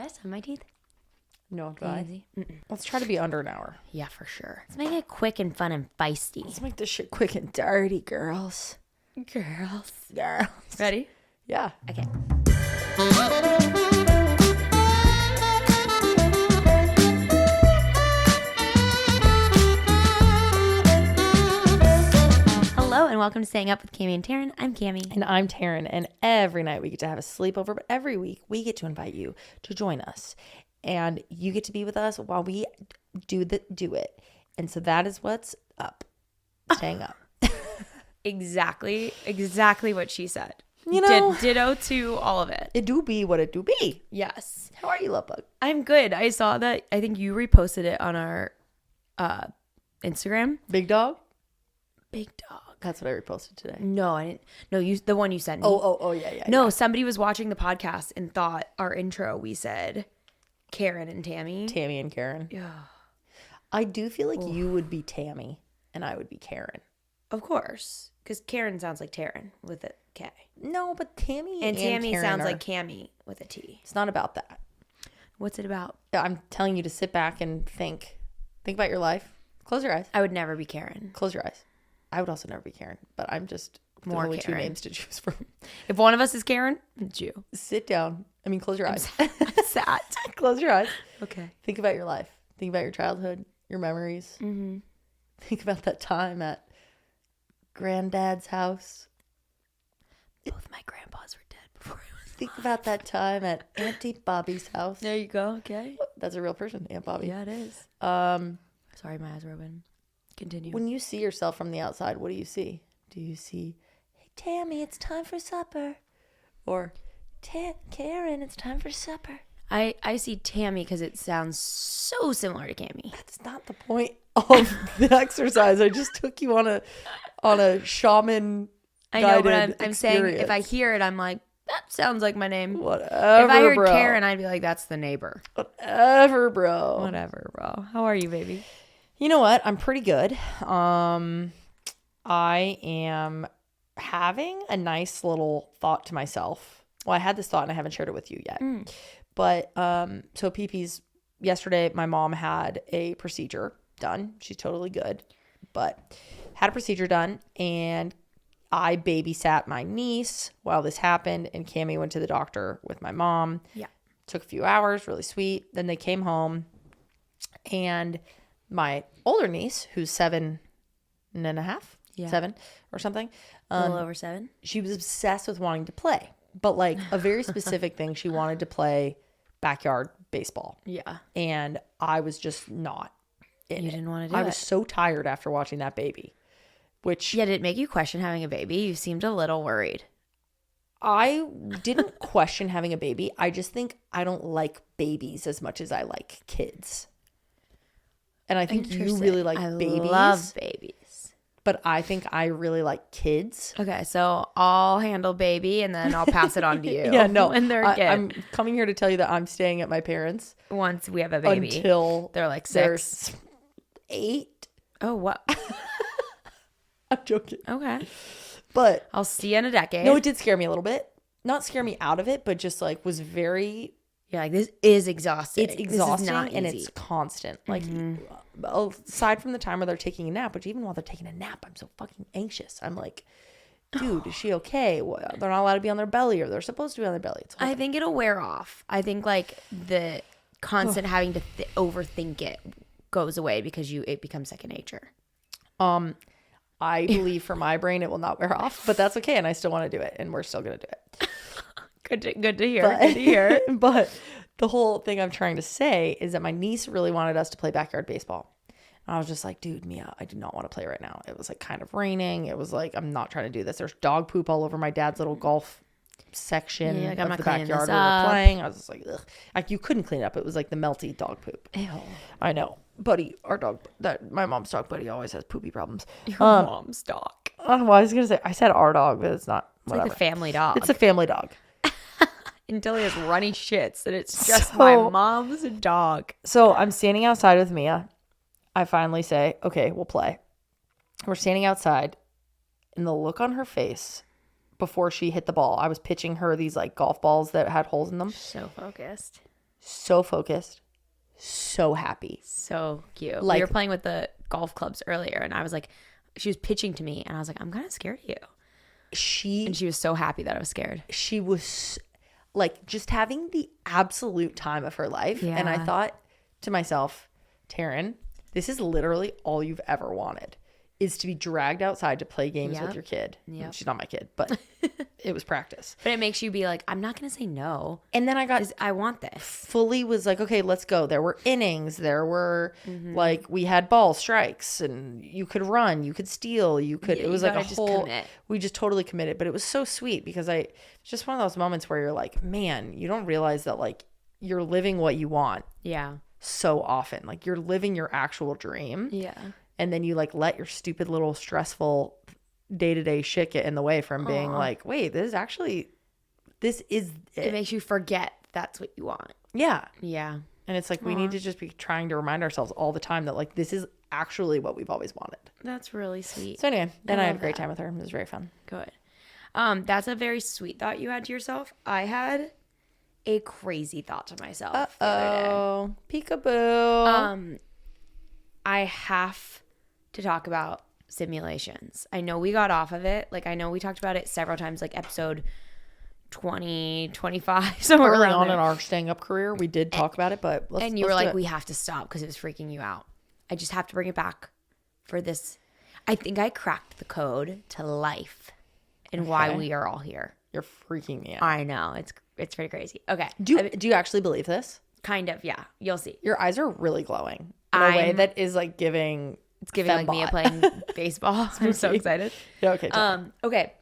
I still have my teeth? No, do I? Easy. Let's try to be under an hour. Yeah, for sure. Let's make it quick and fun and feisty. Let's make this shit quick and dirty, girls. Girls. Ready? Yeah. Okay. Hello and welcome to Staying Up with Cami and Taryn. I'm Cami. And I'm Taryn. And every night we get to have a sleepover, but every week we get to invite you to join us. And you get to be with us while we do it. And so that is what's up. Staying up. Exactly what she said. You know, Ditto to all of it. It do be what it do be. Yes. How are you, love bug? I'm good. I saw that. I think you reposted it on our Instagram. Big dog? Big dog. That's what I reposted today. No, I didn't. No, the one you sent me. Oh, yeah. No, yeah. somebody was watching the podcast and thought our intro, we said Karen and Tammy. Tammy and Karen. Yeah. I do feel like you would be Tammy and I would be Karen. Of course. Because Karen sounds like Taryn with a K. No, but Tammy and Tammy Karen sounds like Cammy with a T. It's not about that. What's it about? I'm telling you to sit back and think. Think about your life. Close your eyes. I would never be Karen. Close your eyes. I would also never be Karen, but I'm just More only Karen. two names to choose from. If one of us is Karen, it's you. Sit down. I mean, close your eyes. I'm sat. Close your eyes. Okay. Think about your life. Think about your childhood, your memories. Mm-hmm. Think about that time at Granddad's house. Both my grandpas were dead before I was Think about that time at Auntie Bobby's house. There you go. Okay. That's a real person, Aunt Bobby. Yeah, it is. Sorry, my eyes were open. Continue. When you see yourself from the outside, what do you see? Do you see, hey, Tammy, it's time for supper? Or, Karen, it's time for supper? I see Tammy because it sounds so similar to Cammy. That's not the point of the exercise. I just took you on a shaman I know, but guided I'm saying if I experience. hear it, I'm like, that sounds like my name. Whatever, If I heard bro. Karen, I'd be like, that's the neighbor. Whatever, bro. Whatever, bro. How are you, baby? You know what? I'm pretty good. I am having a nice little thought to myself. Well, I had this thought and I haven't shared it with you yet. But so PP's yesterday, my mom had a procedure done. She's totally good, but had a procedure done, and I babysat my niece while this happened, and Cammy went to the doctor with my mom. Yeah. Took a few hours, really sweet. Then they came home, and my older niece, who's 7 or something, A little over 7. she was obsessed with wanting to play, but like a very specific thing. She wanted to play backyard baseball. Yeah. And I was just not in You it. didn't want to do I it. was so tired after watching that baby, which Yeah, did it make you question having a baby? You seemed a little worried. I didn't question having a baby. I just think I don't like babies as much as I like kids. And I think you really like babies. I love babies. But I think I really like kids. Okay, so I'll handle baby and then I'll pass it on to you. Yeah, no. when they're good. I'm coming here to tell you that I'm staying at my parents' Once we have a baby, until they're like they're 6. 8. Oh, what? I'm joking. Okay. But I'll see you in a decade. no, it did scare me a little bit. Not scare me out of it, but just like was very... You're like, this is exhausting. It's exhausting This is not and easy. it's constant. Like, Mhm. aside from the time where they're taking a nap, which even while they're taking a nap, I'm so fucking anxious. I'm like, dude, is she okay? Well, they're not allowed to be on their belly, or they're supposed to be on their belly. It's I think it'll wear off. I think like the constant having to overthink it goes away because it becomes second nature. I believe for my brain it will not wear off, but that's okay, and I still want to do it, and we're still gonna do it. Good to hear. But, Good to hear. But the whole thing I'm trying to say is that my niece really wanted us to play backyard baseball. And I was just like, dude, Mia, I do not want to play right now. It was like kind of raining. It was like, I'm not trying to do this. There's dog poop all over my dad's little golf section Yeah, like, I'm of not the cleaning backyard this we were up. playing. I was just like, ugh. Like, you couldn't clean it up. It was like the melty dog poop. Ew. I know. Buddy, our dog, my mom's dog Buddy always has poopy problems. Your mom's dog. Well, I was going to say, I said our dog, but it's not. It's Whatever. like a family dog. It's a family dog. Until he has runny shits, and it's just So- my mom's dog. So I'm standing outside with Mia. I finally say, okay, we'll play. We're standing outside, and the look on her face before she hit the ball, I was pitching her these like golf balls that had holes in them. So focused. so focused, so happy. So cute. Like- we were playing with the golf clubs earlier, and I was like, she was pitching to me, and I was like, I'm kind of scared of you. And she was so happy that I was scared. She was like just having the absolute time of her life. Yeah. And I thought to myself, Taryn, this is literally all you've ever wanted, is to be dragged outside to play games with your kid. Yep. She's not my kid, but it was practice. But it makes you be like, I'm not going to say no. And then I want this. fully was like, okay, let's go. There were innings. There were like, we had ball strikes, and you could run, you could steal, it was like a whole, commit. we just totally committed. But it was so sweet because it's just one of those moments where you're like, man, you don't realize that like you're living what you want Yeah. so often. Like you're living your actual dream. Yeah. And then you like let your stupid little stressful day-to-day shit get in the way from being like, wait, this is It makes you forget that's what you want. yeah. Yeah. And it's like we need to just be trying to remind ourselves all the time that like this is actually what we've always wanted. That's really sweet. So anyway, then I had a love great that. time with her. It was very fun. Good. That's a very sweet thought you had to yourself. I had a crazy thought to myself. the other day. Oh, peekaboo. I have to talk about simulations. I know we got off of it. Like, I know we talked about it several times, like episode 20, 25, somewhere Early around on there. in our staying up career, we did talk about it, but And you were let's do like, it. we have to stop because it was freaking you out. I just have to bring it back for this. I think I cracked the code to life and why Okay. we are all here. You're freaking me out. I know. It's pretty crazy. Okay. Do you actually believe this? Kind of, yeah. You'll see. Your eyes are really glowing in a way I'm- that is like giving. It's giving like Mia fembot. playing baseball. I'm so excited. Yeah, okay. tell me. Okay.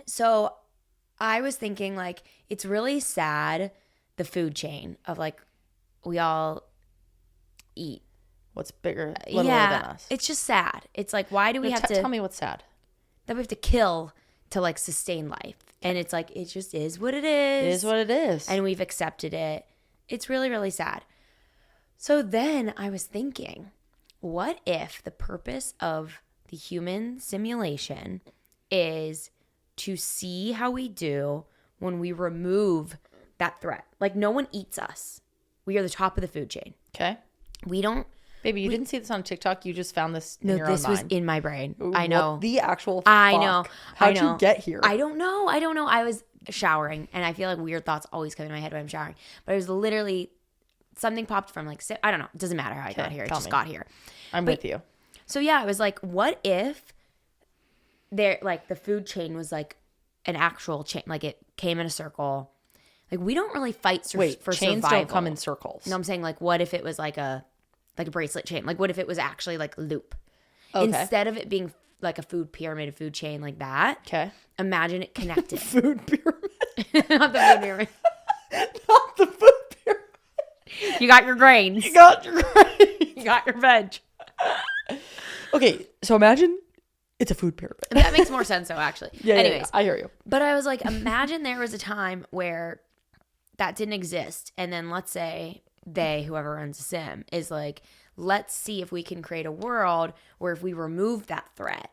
So I was thinking like it's really sad the food chain of like we all eat. What's bigger, littler yeah. than us? It's just sad. It's like why do we No, have to tell me what's sad. that we have to kill to like sustain life. And it's like it just is what it is. It is what it is. And we've accepted it. It's really, really sad. So then I was thinking, what if the purpose of the human simulation is to see how we do when we remove that threat? Like no one eats us. We are the top of the food chain. Okay. We don't. Baby, you didn't see this on TikTok. You just found this in No, your this own was mind. in my brain. I know. What the actual I fuck? know. How'd I know. you get here? I don't know. I was showering, and I feel like weird thoughts always come in my head when I'm showering. But it was literally something popped from like I don't know. It doesn't matter how I got here. It tell just me. got here. I'm with you. So yeah, I was like, what if there like the food chain was like an actual chain, like it came in a circle. Like we don't really fight Wait, for chains survival. don't come in circles. No, I'm saying like what if it was like a bracelet chain? Like what if it was actually like a loop? Okay. Instead of it being like a food pyramid, a food chain like that. Okay. Imagine it connected. Food pyramid. Not the food pyramid. Not the food pyramid. You got your grains. You got your right. You got your veg. Okay, so imagine it's a food pyramid. That makes more sense though, actually. Yeah, Anyways, yeah, I hear you. but I was like, imagine there was a time where that didn't exist. And then let's say whoever runs a sim, is like, let's see if we can create a world where if we remove that threat,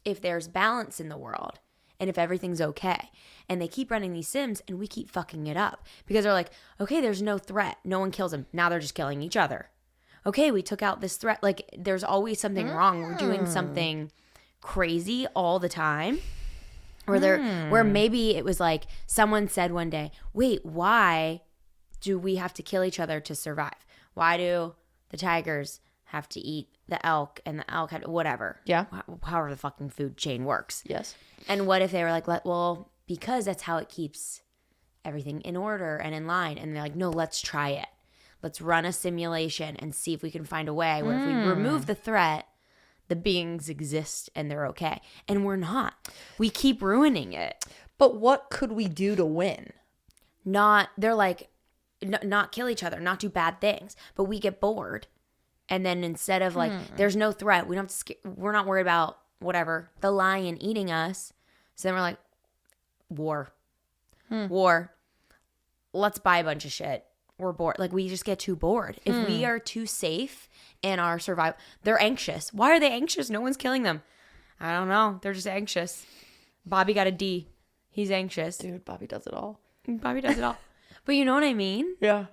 if there's balance in the world and if everything's okay. And they keep running these sims and we keep fucking it up because they're like, okay, there's no threat. No one kills them. Now they're just killing each other. Okay, we took out this threat. Like there's always something wrong. We're doing something crazy all the time. Where maybe it was like someone said one day, wait, why do we have to kill each other to survive? Why do the tigers have to eat the elk and the elk have whatever? Yeah. However the fucking food chain works. Yes. And what if they were like, well, because that's how it keeps everything in order and in line. And they're like, no, let's try it. Let's run a simulation and see if we can find a way where if we remove the threat, the beings exist and they're okay. And we're not. We keep ruining it. But what could we do to win? They're like, not kill each other, not do bad things. But we get bored. And then instead of like, there's no threat, we don't have to we're not worried about whatever, the lion eating us. So then we're like, war. Let's buy a bunch of shit. We're bored. Like we just get too bored. If we are too safe in our survival, they're anxious. Why are they anxious? No one's killing them. I don't know. They're just anxious. Bobby got a D. He's anxious. Dude, Bobby does it all. Bobby does it all. But you know what I mean? Yeah.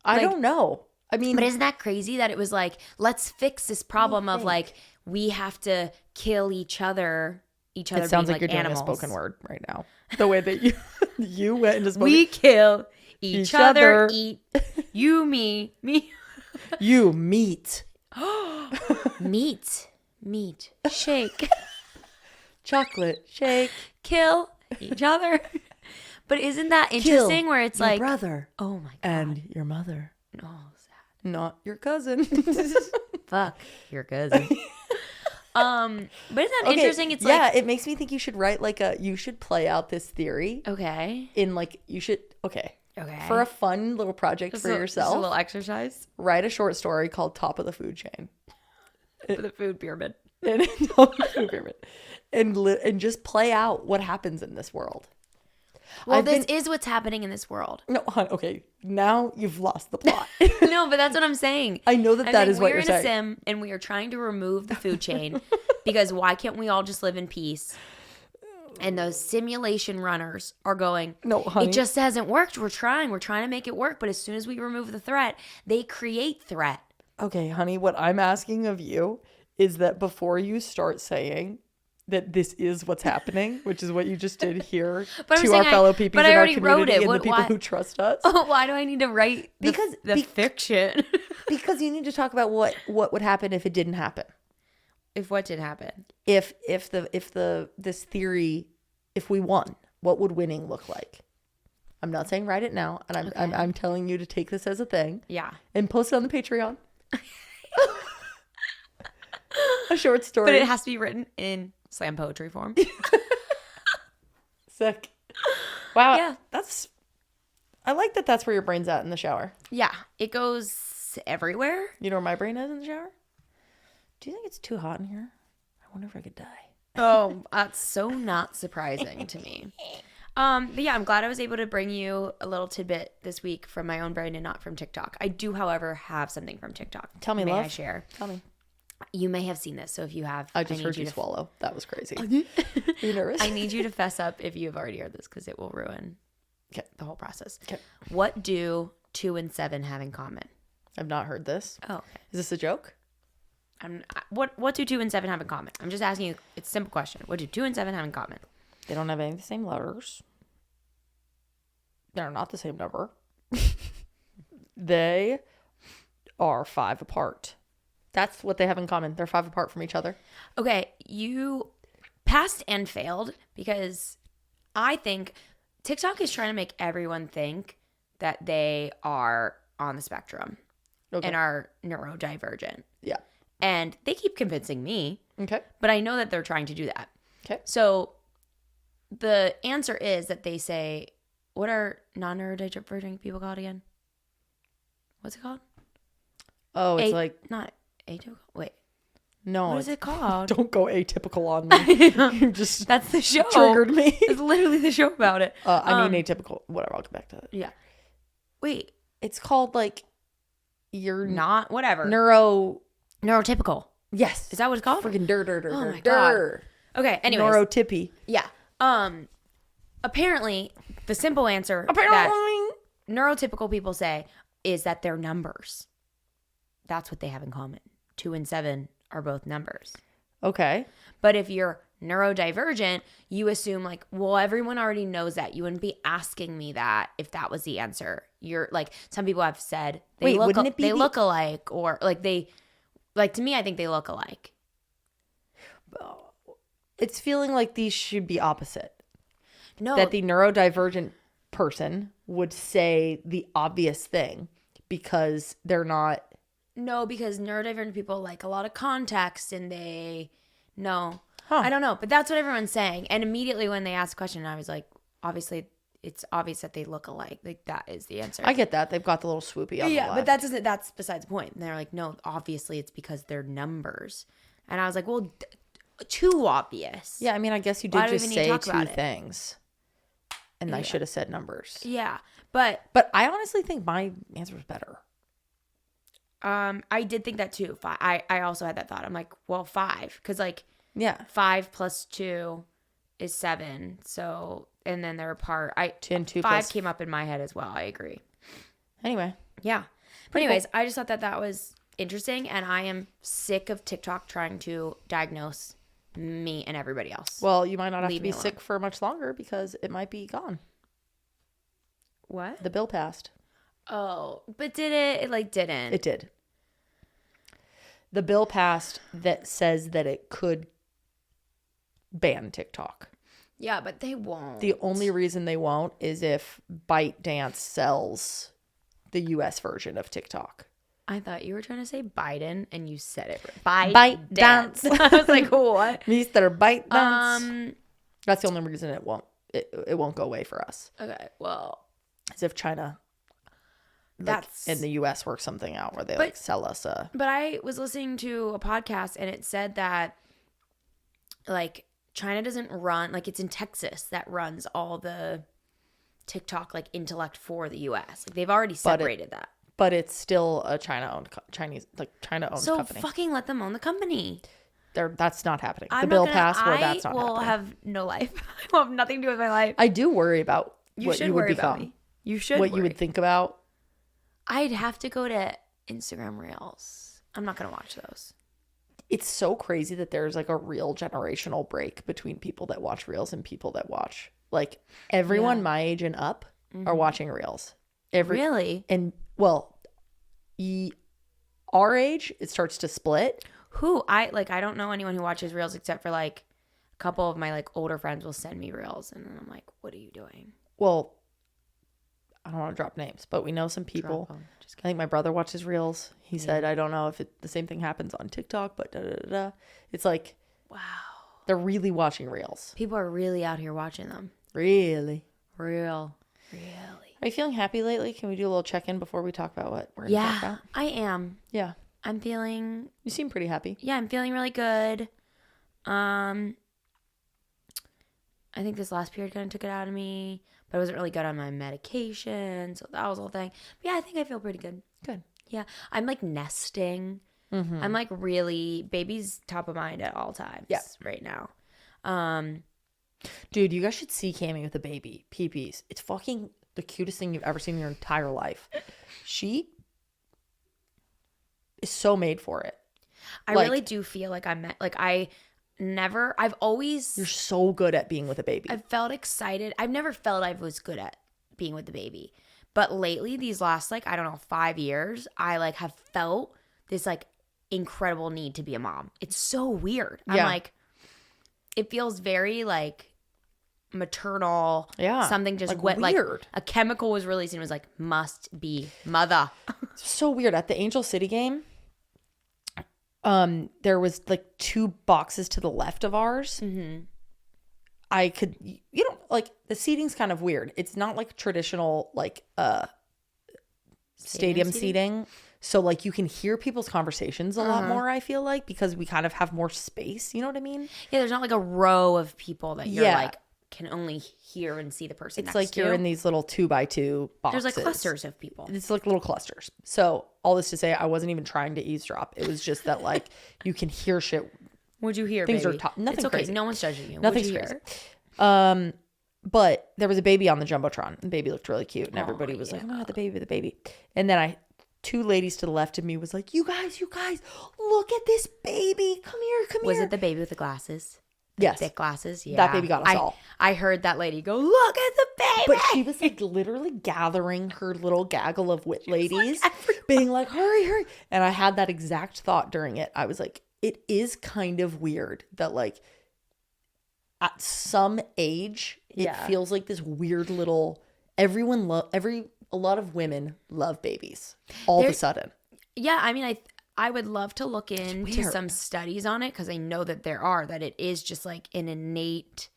I Like- don't know. I mean, But isn't that crazy that it was like, let's fix this problem of like, we have to kill each other it being sounds like you're animals. doing a spoken word right now. The way that you went into spoken. We kill each other, other. eat you, me. You meat. Meat, shake, Chocolate shake. kill each other. But isn't that Kill interesting where it's your like, brother oh my God. and your mother. Oh, sad. Not your cousin. Fuck your cousin. But isn't that interesting? It's like, it makes me think you should write you should play out this theory okay. in Okay. for a fun little project for yourself. Just a little exercise Write a short story called Top of the Food Chain. for the food pyramid. And just play out what happens in this world. Well, this is what's happening in this world. No, hon, okay. Now you've lost the plot. No, but that's what I'm saying. I know that is what you're saying. We're in a sim and we are trying to remove the food chain because why can't we all just live in peace? And those simulation runners are going, no, honey. It just hasn't worked. We're trying to make it work. But as soon as we remove the threat, they create threat. Okay, honey, what I'm asking of you is that before you start saying that this is what's happening, which is what you just did here to our fellow peeps in our community and the people who trust us. Oh, why do I need to write the fiction? Because you need to talk about what would happen if it didn't happen. If what did happen? If this theory, if we won, what would winning look like? I'm not saying write it now, and I'm telling you to take this as a thing. Yeah. And post it on the Patreon. A short story. But it has to be written in slam poetry form. Sick. Wow. Yeah. I like that that's where your brain's at in the shower. Yeah. It goes everywhere. You know where my brain is in the shower? Do you think it's too hot in here? I wonder if I could die. Oh, that's so not surprising to me. But yeah, I'm glad I was able to bring you a little tidbit this week from my own brain and not from TikTok. I do, however, have something from TikTok. Tell me, May love. I share? Tell me. You may have seen this, so if you have, I just heard you swallow. That was crazy. Are you nervous? I need you to fess up if you have already heard this because it will ruin the whole process. Okay. What do 2 and 7 have in common? I've not heard this. Oh, okay. Is this a joke? What do 2 and 7 have in common? I'm just asking you. It's a simple question. What do 2 and 7 have in common? They don't have any of the same letters. They're not the same number. They are 5 apart. That's what they have in common. They're 5 apart from each other. Okay, you passed and failed because I think TikTok is trying to make everyone think that they are on the spectrum and are neurodivergent. Yeah. And they keep convincing me. Okay. But I know that they're trying to do that. Okay. So the answer is that they say, what are non-neurodivergent people called again? What's it called? Oh, it's not atypical. Wait. No. What is it called? Don't go atypical on me. You just That's the show. triggered me. It's literally the show about it. I mean atypical. Whatever. I'll come back to that. Yeah. Wait. It's called you're Not whatever. Neurotypical. Yes. Is that what it's called? Freaking Oh my God. Okay. Anyways. Neurotippy. Yeah. Apparently, the simple answer that Apparently. neurotypical people say is that they're numbers. That's what they have in common. 2 and 7 are both numbers. Okay. But if you're neurodivergent, you assume well, everyone already knows that. You wouldn't be asking me that if that was the answer. You're some people have said they look alike, or they to me, I think they look alike. It's feeling like these should be opposite. No. That the neurodivergent person would say the obvious thing because they're not. No, because neurodivergent people like a lot of context and no. Huh. I don't know, but that's what everyone's saying. And immediately when they asked the question, I was like, obviously, it's obvious that they look alike. That is the answer. I get that. They've got the little swoopy on the left. But that's besides the point. And they're like, no, obviously it's because they're numbers. And I was like, well, too obvious. Yeah, I mean, I guess you did just say 2 things. And I Yeah. should have said numbers. Yeah, but I honestly think my answer was better. I did think that too. I also had that thought. I'm like, well, 5, because Yeah. 5 plus 2 is 7. So and then they're apart. 2 and 2 5 plus. came up in my head as well. I agree. Anyway. Yeah. But anyways, I just thought that was interesting, and I am sick of TikTok trying to diagnose me and everybody else. Well, you might not have Leave to me be sick for much longer because it might be gone. What? The bill passed. Oh, but did it? It like didn't. It did. The bill passed that says that it could ban TikTok. Yeah, but they won't. The only reason they won't is if ByteDance sells the US version of TikTok. I thought you were trying to say Biden, and you said it. ByteDance. I was like, what? Mr. ByteDance. That's the only reason it won't go away for us. Okay, well, As if China, that's in the US, works something out where they sell us a. But I was listening to a podcast, and it said that like China doesn't run, like it's in Texas that runs all the TikTok like intellect for the US. Like they've already separated that. But it's still a China-owned company. So fucking let them own the company. That's not happening. The bill passed where that's not happening. I will have no life. I will have nothing to do with my life. I do worry about what you would become. You should What you would think about. I'd have to go to Instagram Reels. I'm not going to watch those. It's so crazy that there's like a real generational break between people that watch Reels and people that watch. Like everyone my age and up are watching Reels. Really? And well, our age, it starts to split. I don't know anyone who watches Reels except for like a couple of my like older friends will send me Reels, and then I'm like, what are you doing? Well, I don't want to drop names, but we know some people. I think my brother watches Reels. He said, I don't know if the same thing happens on TikTok, but It's like, wow, they're really watching Reels. People are really out here watching them. Really? Really. Are you feeling happy lately? Can we do a little check-in before we talk about what we're going to talk about? I am. Yeah. I'm feeling... You seem pretty happy. Yeah, I'm feeling really good. I think this last period kind of took it out of me, but I wasn't really good on my medication, so that was the whole thing. But yeah, I think I feel pretty good. Good. Yeah. I'm like nesting. I'm like really... Baby's top of mind at all times right now. Dude, you guys should see Cammie with a baby. Peepees. It's fucking the cutest thing you've ever seen in your entire life. She is so made for it. I really do feel like I've always... You're so good at being with a baby. I've felt excited. I've never felt I was good at being with the baby. But lately, these last 5 years, I like have felt this like incredible need to be a mom. It's so weird. I'm like, it feels very like maternal. Yeah. Something just like went weird. like a chemical was released and it was like, must be mother. So weird. At the Angel City game, there was like 2 boxes to the left of ours. I could, like the seating's kind of weird. It's not like traditional like stadium seating. So like you can hear people's conversations a lot more, I feel like, because we kind of have more space. You know what I mean? Yeah, there's not like a row of people that you're like can only hear and see the person It's next like to. you're in these little 2x2 boxes. There's like clusters of people. It's like little clusters. So all this to say, I wasn't even trying to eavesdrop. It was just that like you can hear shit. What'd you hear, Things baby? are tough. Nothing it's okay. crazy. No one's judging you. Nothing's What'd you crazy. hear? But there was a baby on the Jumbotron. The baby looked really cute. And everybody was like, oh my God, the baby. And then 2 ladies to the left of me was like, you guys, look at this baby. Come here. Was it the baby with the glasses? Yes. Thick glasses? Yeah. That baby got us all. I heard that lady go, look at the baby. But she was like literally gathering her little gaggle of wit ladies, being like, hurry. And I had that exact thought during it. I was like, it is kind of weird that like at some age, it feels like this weird little, a lot of women love babies all of a sudden. Yeah. I mean, I would love to look into some studies on it because I know that that it is just like an innate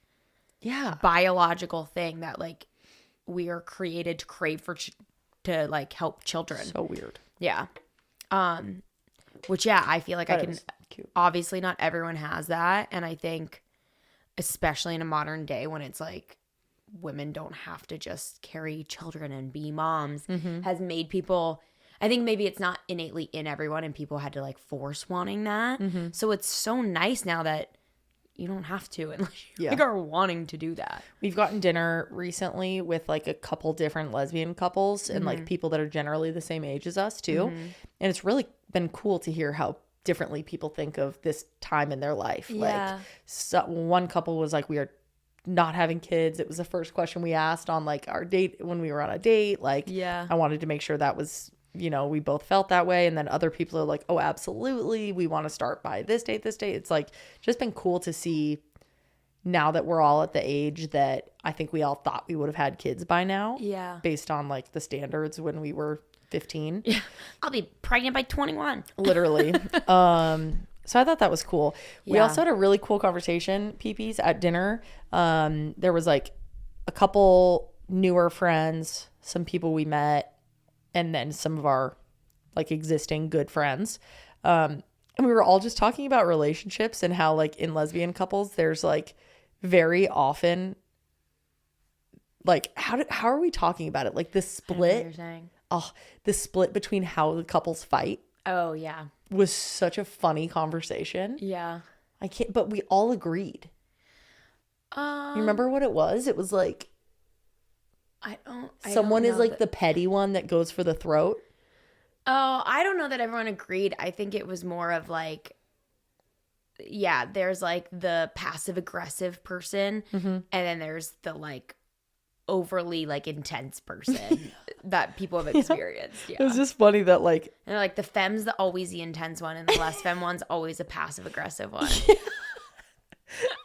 biological thing that like we are created to crave to like help children. So weird. Yeah. Which I feel like I can, obviously not everyone has that. And I think especially in a modern day when it's like women don't have to just carry children and be moms has made people... I think maybe it's not innately in everyone and people had to like force wanting that. So it's so nice now that you don't have to unless you Yeah. like are wanting to do that. We've gotten dinner recently with like a couple different lesbian couples and like people that are generally the same age as us too. And it's really been cool to hear how differently people think of this time in their life. Yeah. Like one couple was like, we are not having kids. It was the first question we asked on like our date when we were on a date. Like, Yeah. I wanted to make sure that was, you know, we both felt that way. And then other people are like, oh, absolutely. We want to start by this date, this date. It's like just been cool to see now that we're all at the age that I think we all thought we would have had kids by now. Yeah. Based on like the standards when we were 15. Yeah. I'll be pregnant by 21. Literally. So I thought that was cool. We Yeah. also had a really cool conversation, peepees, at dinner. There was like a couple newer friends, some people we met, and then some of our like existing good friends. And we were all just talking about relationships and how like in lesbian couples, there's like very often like how are we talking about it? Like the I know what split. you're saying. Oh, the split between how the couples fight Oh, yeah. was such a funny conversation. Yeah. I can't, but we all agreed. You remember what it was? It was like someone is like the petty one that goes for the throat. Oh, I don't know that everyone agreed. I think it was more of like, yeah, there's like the passive aggressive person, and then there's the like overly like intense person that people have experienced. Yeah. It was just funny that like And like the femme's always the intense one, and the less femme one's always a passive aggressive one.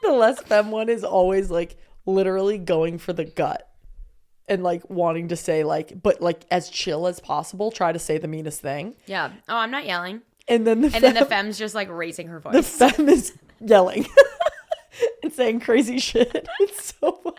the less femme one is always like literally going for the gut and like wanting to say like, but like as chill as possible, try to say the meanest thing. Yeah. Oh, I'm not yelling. And then Then the femme's just like raising her voice. the femme is yelling and saying crazy shit. It's so funny.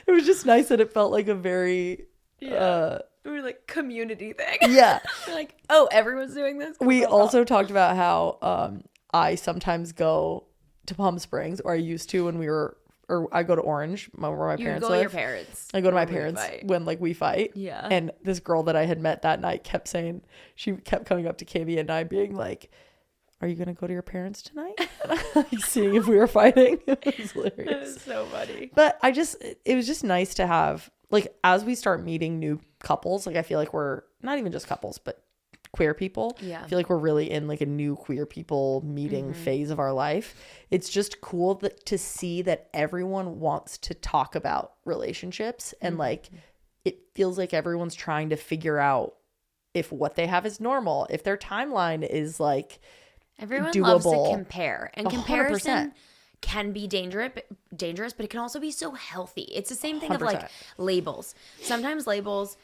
It was just nice that it felt like a very It was like community thing. yeah. Like, oh, everyone's doing this. We also talked about how I sometimes go to Palm Springs, or I used to when we were, or I go to Orange, where my You parents go to live. your parents. I go to my when we parents fight. when like we fight. Yeah. And this girl that I had met that night kept saying, she kept coming up to Kami and I being like, are you going to go to your parents tonight? Like seeing if we were fighting. It was That hilarious. is so funny. But it was just nice to have, like, as we start meeting new couples, like I feel like we're not even just couples, but queer people. Yeah. I feel like we're really in like a new queer people meeting phase of our life. It's just cool to see that everyone wants to talk about relationships and like it feels like everyone's trying to figure out if what they have is normal, if their timeline is like Everyone doable. loves to compare, and 100%. comparison can be dangerous, but it can also be so healthy. It's the same thing of like 100%. labels. Sometimes labels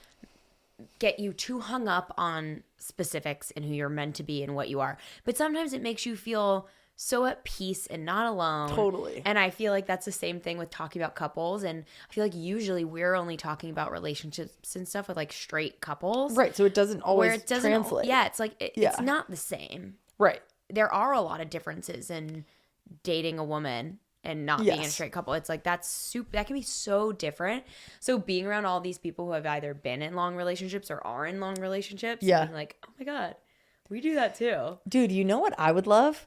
get you too hung up on specifics and who you're meant to be and what you are, but sometimes it makes you feel so at peace and not alone. Totally. And I feel like that's the same thing with talking about couples, and I feel like usually we're only talking about relationships and stuff with like straight couples, right. So it doesn't always where it doesn't translate. Yeah, it's like Yeah. it's not the same. Right. There are a lot of differences in dating a woman and not being in a Yes. straight couple. It's like that can be so different. So being around all these people who have either been in long relationships or are in long relationships, Yeah. being like, oh my God, we do that too. Dude, you know what I would love?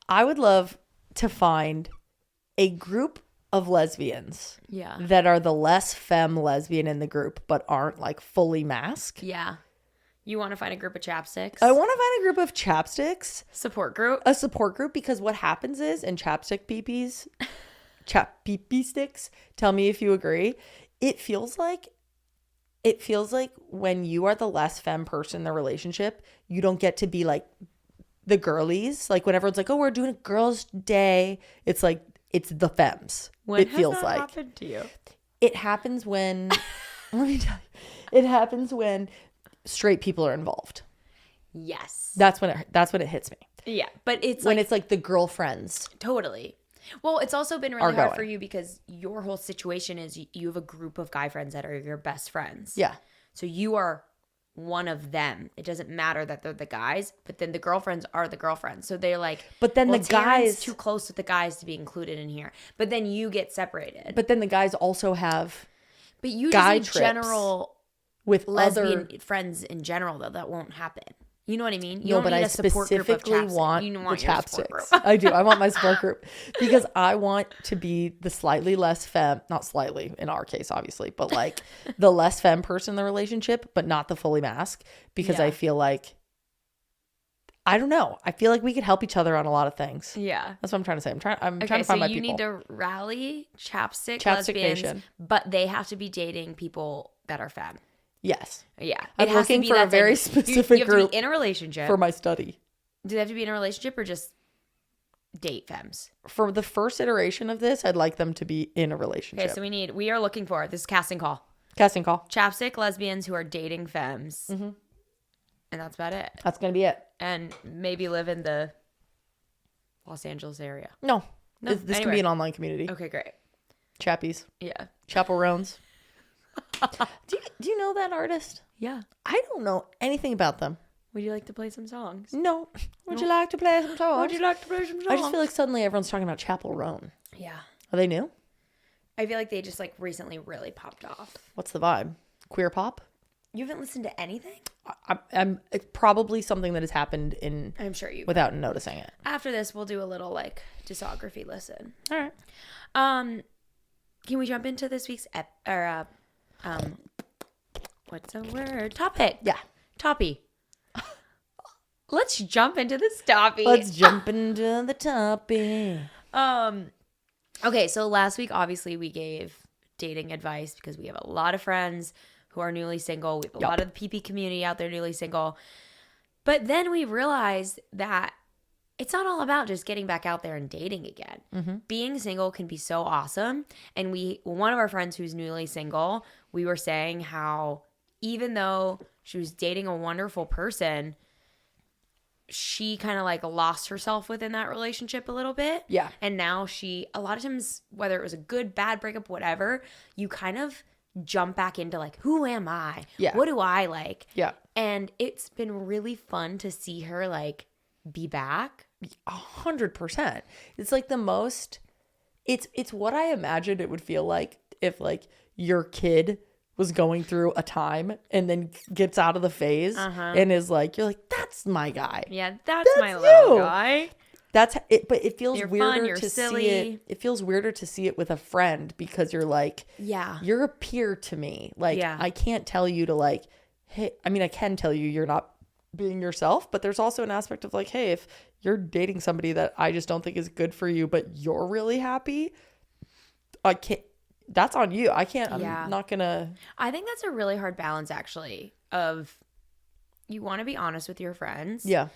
I would love to find a group of lesbians Yeah. that are the less femme lesbian in the group, but aren't like fully masked. Yeah. You want to find a group of chapsticks? I want to find a group of chapsticks, Support group? a support group, because what happens is, and chapstick peepees, chap peepee sticks, tell me if you agree. It feels like when you are the less femme person in the relationship, you don't get to be like the girlies. Like when everyone's like, oh, we're doing a girls' day, it's like it's the femmes. When it has feels that like happened to you? it happens when let me tell you, it happens when straight people are involved. Yes. That's when it hits me. Yeah. But it's When like, it's like the girlfriends. totally. Well, it's also been really Are hard going. for you because your whole situation is you have a group of guy friends that are your best friends. Yeah. So you are one of them. It doesn't matter that they're the guys, but then the girlfriends are the girlfriends. So they're like, But then well, the Taryn's guys too close with the guys to be included in here. But then you get separated. But then the guys also have But you guy just trips general with lesbian other friends in general, though, that won't happen. You know what I mean? You No, don't but need I a support group of specifically chapstick. want You the want your support group. chapsticks. I do. I want my support group because I want to be the slightly less femme, not slightly in our case, obviously, but like the less femme person in the relationship, but not the fully mask because I feel like, I don't know. I feel like we could help each other on a lot of things. Yeah. That's what I'm trying to say. I'm trying to find my so people. you need to rally chapstick lesbians, Nation. but they have to be dating people that are femme. Yes. Yeah. I'm looking for a very specific you have to group be in a relationship. for my study. Do they have to be in a relationship or just date femmes? For the first iteration of this, I'd like them to be in a relationship. Okay, so we are looking for, this is casting call. Casting call. Chapstick lesbians who are dating femmes. Mm-hmm. And that's about it. That's going to be it. And maybe live in the Los Angeles area. No. This can be an online community. Okay, great. Chappies. Yeah. Chaperones. Do you know that artist? Yeah. I don't know anything about them. Would you like to play some songs? No. Would you like to play some songs? Would you like to play some songs? I just feel like suddenly everyone's talking about Chapel Roan. Yeah. Are they new? I feel like they just like recently really popped off. What's the vibe? Queer pop? You haven't listened to anything? I'm it's probably something that has happened in I'm sure you. without noticing it. After this, we'll do a little like discography listen. All right. Can we jump into this week's what's the word? Topic. Yeah. Toppy. Let's jump into this toppy. Let's jump into the topic. Okay, so last week obviously we gave dating advice because we have a lot of friends who are newly single. We have a lot of the PP community out there newly single. But then we realized that it's not all about just getting back out there and dating again. Mm-hmm. Being single can be so awesome. And one of our friends who's newly single, we were saying how even though she was dating a wonderful person, she kind of like lost herself within that relationship a little bit. Yeah. And now a lot of times, whether it was a good, bad breakup, whatever, you kind of jump back into like, who am I? Yeah. What do I like? Yeah. And it's been really fun to see her like be back. 100%. It's like the most, it's what I imagined it would feel like if like your kid was going through a time and then gets out of the phase and is like, you're like, that's my guy. Yeah, that's my little guy. That's it, but it feels You're weirder fun, you're to silly. see it. It feels weirder to see it with a friend because you're like, Yeah. you're a peer to me. Like, Yeah. I can't tell you to like, hey, I mean, I can tell you you're not being yourself, but there's also an aspect of like, hey, if you're dating somebody that I just don't think is good for you, but you're really happy, I can't. That's on you. I can't. I'm not gonna. I think that's a really hard balance, actually. Of you want to be honest with your friends, Yeah.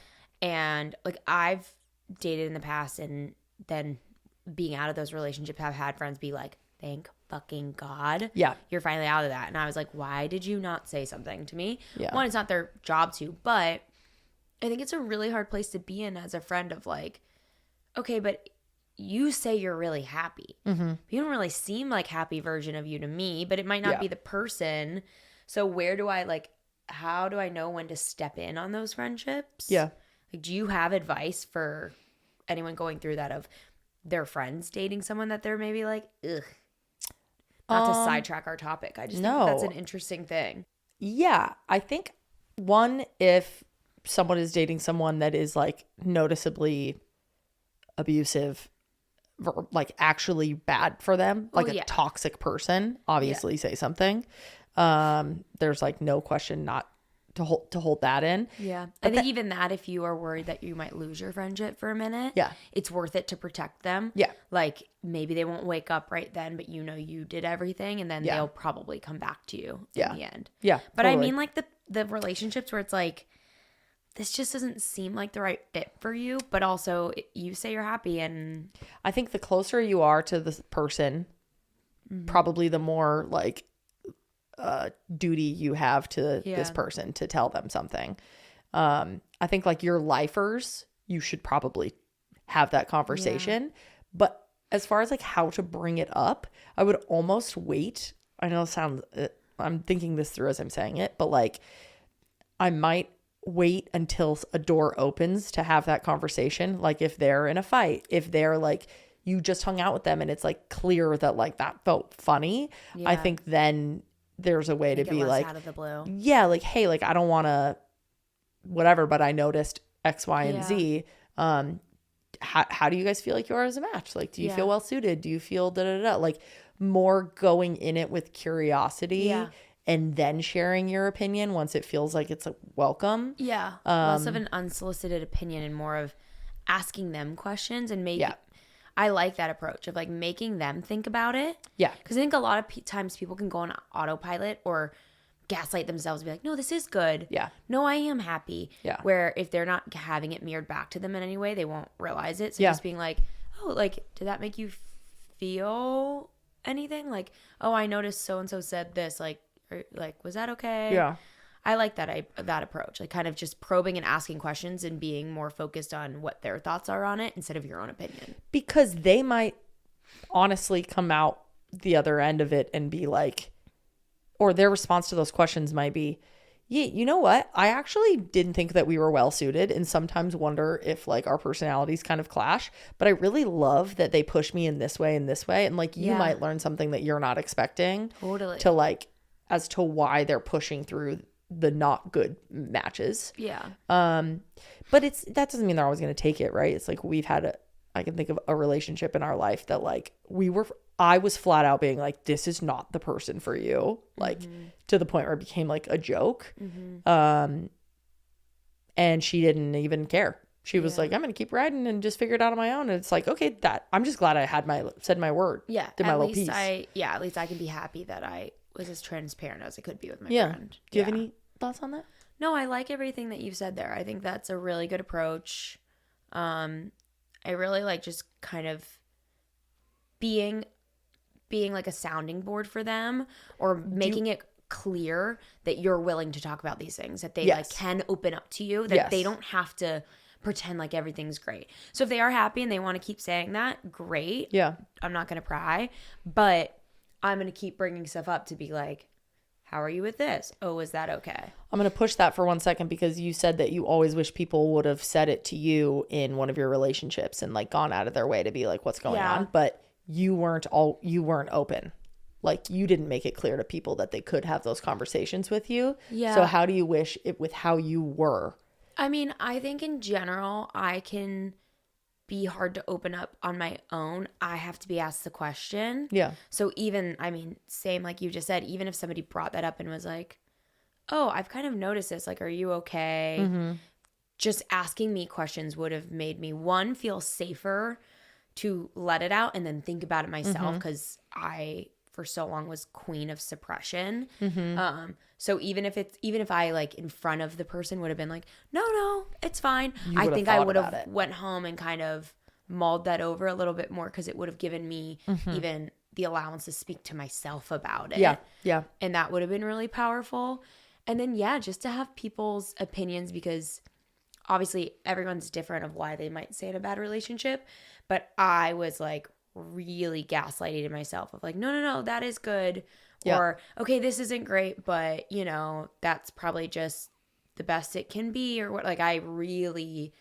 And like I've dated in the past, and then being out of those relationships, have had friends be like, "Thank fucking God, Yeah. you're finally out of that." And I was like, "Why did you not say something to me?" Yeah. One, it's not their job to, but I think it's a really hard place to be in as a friend. Of like, okay, but you say you're really happy. Mm-hmm. You don't really seem like happy version of you to me, but it might not be the person. So where do I like, how do I know when to step in on those friendships? Yeah. Like, do you have advice for anyone going through that of their friends dating someone that they're maybe like, ugh? Not to sidetrack our topic. I just think that's an interesting thing. Yeah. I think one, if someone is dating someone that is like noticeably abusive, like actually bad for them, like a toxic person, obviously say something. There's like no question not to hold that in. Yeah. I think even that, if you are worried that you might lose your friendship for a minute, it's worth it to protect them. Yeah. Like maybe they won't wake up right then, but you know you did everything, and then they'll probably come back to you in the end. Yeah. But totally. I mean like the relationships where it's like, this just doesn't seem like the right fit for you, but also you say you're happy. And I think the closer you are to the person, probably the more like duty you have to this person to tell them something. I think like your lifers, you should probably have that conversation. But as far as like how to bring it up, I would almost wait. I know it sounds, I'm thinking this through as I'm saying it, but like I might wait until a door opens to have that conversation. Like if they're in a fight, if they're like, you just hung out with them and it's like clear that like that felt funny. I think then there's a way to be like, out of the blue. Yeah, like, hey, like I don't want to whatever, but I noticed X, Y, and Yeah. Z. How do you guys feel like you are as a match? Like, do you feel well suited? Do you feel da da da? Like, more going in it with curiosity and then sharing your opinion once it feels like it's welcome. Yeah. Less of an unsolicited opinion and more of asking them questions and maybe. Yeah. I like that approach of like making them think about it. Yeah. Because I think a lot of times people can go on autopilot or gaslight themselves and be like, no, this is good. Yeah. No, I am happy. Yeah. Where if they're not having it mirrored back to them in any way, they won't realize it. So just being like, oh, like, did that make you feel anything? Like, oh, I noticed so-and-so said this. Like, was that okay? Yeah. I like that approach, like kind of just probing and asking questions and being more focused on what their thoughts are on it instead of your own opinion. Because they might honestly come out the other end of it and be like, or their response to those questions might be, yeah, you know what? I actually didn't think that we were well suited and sometimes wonder if like our personalities kind of clash. But I really love that they push me in this way and this way. And like you might learn something that you're not expecting. Totally. To like, as to why they're pushing through the not good matches. Yeah. But that doesn't mean they're always going to take it, right? It's like I can think of a relationship in our life that like I was flat out being like, this is not the person for you. Like to the point where it became like a joke. And she didn't even care. She was like, I'm going to keep riding and just figure it out on my own. And it's like, okay, I'm just glad I had said my word. Yeah. Did my at little least piece. at least I can be happy that I was as transparent as I could be with my Yeah. friend. Do you have any thoughts on that? No, I like everything that you've said there. I think that's a really good approach. I really like just kind of being like a sounding board for them or making it clear that you're willing to talk about these things, that they like can open up to you, that they don't have to pretend like everything's great. So if they are happy and they want to keep saying that, great. Yeah. I'm not going to pry, but I'm going to keep bringing stuff up to be like, how are you with this? Oh, is that okay? I'm going to push that for 1 second because you said that you always wish people would have said it to you in one of your relationships and like gone out of their way to be like, what's going on? But you weren't open. Like you didn't make it clear to people that they could have those conversations with you. Yeah. So how do you wish it with how you were? I mean, I think in general, I can be hard to open up on my own. I have to be asked the question. Yeah. So even, I mean, same like you just said, even if somebody brought that up and was like, oh, I've kind of noticed this. Like, are you okay? Just asking me questions would have made me, one, feel safer to let it out and then think about it myself because I, for so long, was queen of suppression. So even if I like in front of the person would have been like, no, it's fine. I think I would have went home and kind of mulled that over a little bit more because it would have given me even the allowance to speak to myself about it. Yeah. Yeah. And that would have been really powerful. And then, just to have people's opinions because obviously everyone's different of why they might stay in a bad relationship. But I was like really gaslighting myself of like, no, that is good. Yeah. Or, okay, this isn't great, but, that's probably just the best it can be or what. Like, I really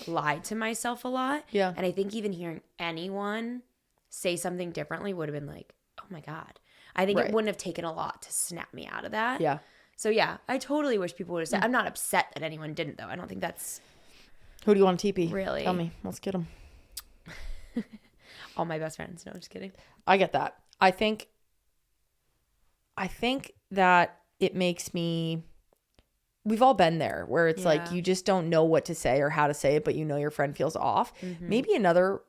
lied to myself a lot. Yeah. And I think even hearing anyone say something differently would have been like, oh, my God. I think it wouldn't have taken a lot to snap me out of that. Yeah. So, I totally wish people would have said. I'm not upset that anyone didn't, though. I don't think that's. Who do you want to TP? Really? Tell me. Let's get them. All my best friends. No, I'm just kidding. I get that. I think that it makes me, we've all been there where it's like you just don't know what to say or how to say it, but your friend feels off. Maybe another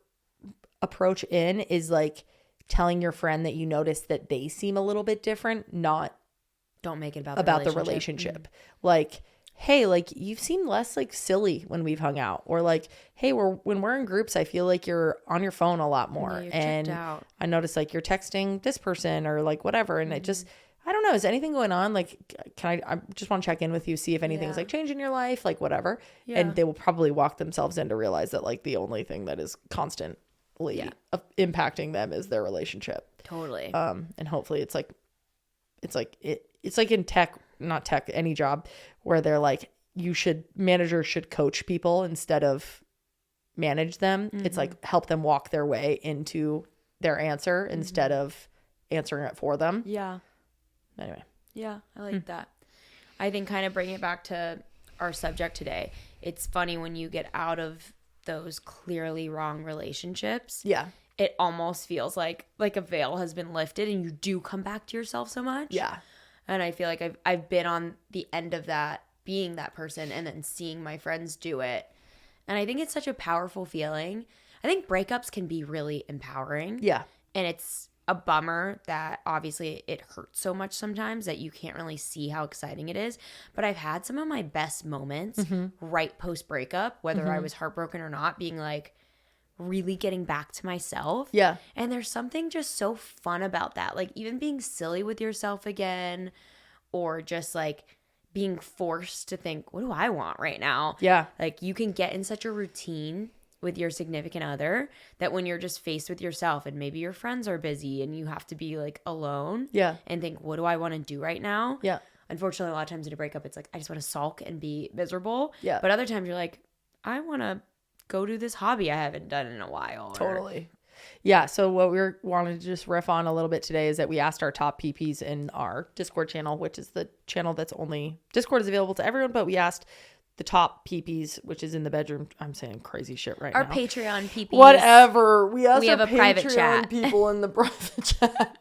approach in is like telling your friend that you notice that they seem a little bit different, not don't make it about the relationship. Like, hey, like you've seemed less like silly when we've hung out, or like, hey, when we're in groups, I feel like you're on your phone a lot more, and I notice like you're texting this person or like whatever, and it just, I don't know, is anything going on? Like, I just want to check in with you, see if anything's like changed in your life, like whatever, and they will probably walk themselves in to realize that like the only thing that is constantly impacting them is their relationship. Totally. And hopefully it's like in tech, not tech, any job where they're like, managers should coach people instead of manage them. It's like help them walk their way into their answer instead of answering it for them. Yeah. Anyway. Yeah, I like that. I think kind of bringing it back to our subject today, it's funny when you get out of those clearly wrong relationships. Yeah. It almost feels like a veil has been lifted and you do come back to yourself so much. Yeah. And I feel like I've been on the end of that, being that person and then seeing my friends do it. And I think it's such a powerful feeling. I think breakups can be really empowering. Yeah. And it's a bummer that obviously it hurts so much sometimes that you can't really see how exciting it is. But I've had some of my best moments right post breakup, whether I was heartbroken or not, being like really getting back to myself. Yeah. And there's something just so fun about that. Like even being silly with yourself again, or just like being forced to think, what do I want right now? Yeah. Like you can get in such a routine with your significant other that when you're just faced with yourself and maybe your friends are busy and you have to be like alone and think, what do I want to do right now? Yeah. Unfortunately, a lot of times in a breakup, it's like, I just want to sulk and be miserable. Yeah. But other times you're like, I want to go do this hobby I haven't done in a while. Totally. Yeah. So what we're wanting to just riff on a little bit today is that we asked our top PPs in our Discord channel, which is the channel that's only Discord is available to everyone, but we asked the top PPs, which is in the bedroom. I'm saying crazy shit right Our now. Patreon PPs. Whatever. We asked We have our a private Patreon chat. people in the private chat.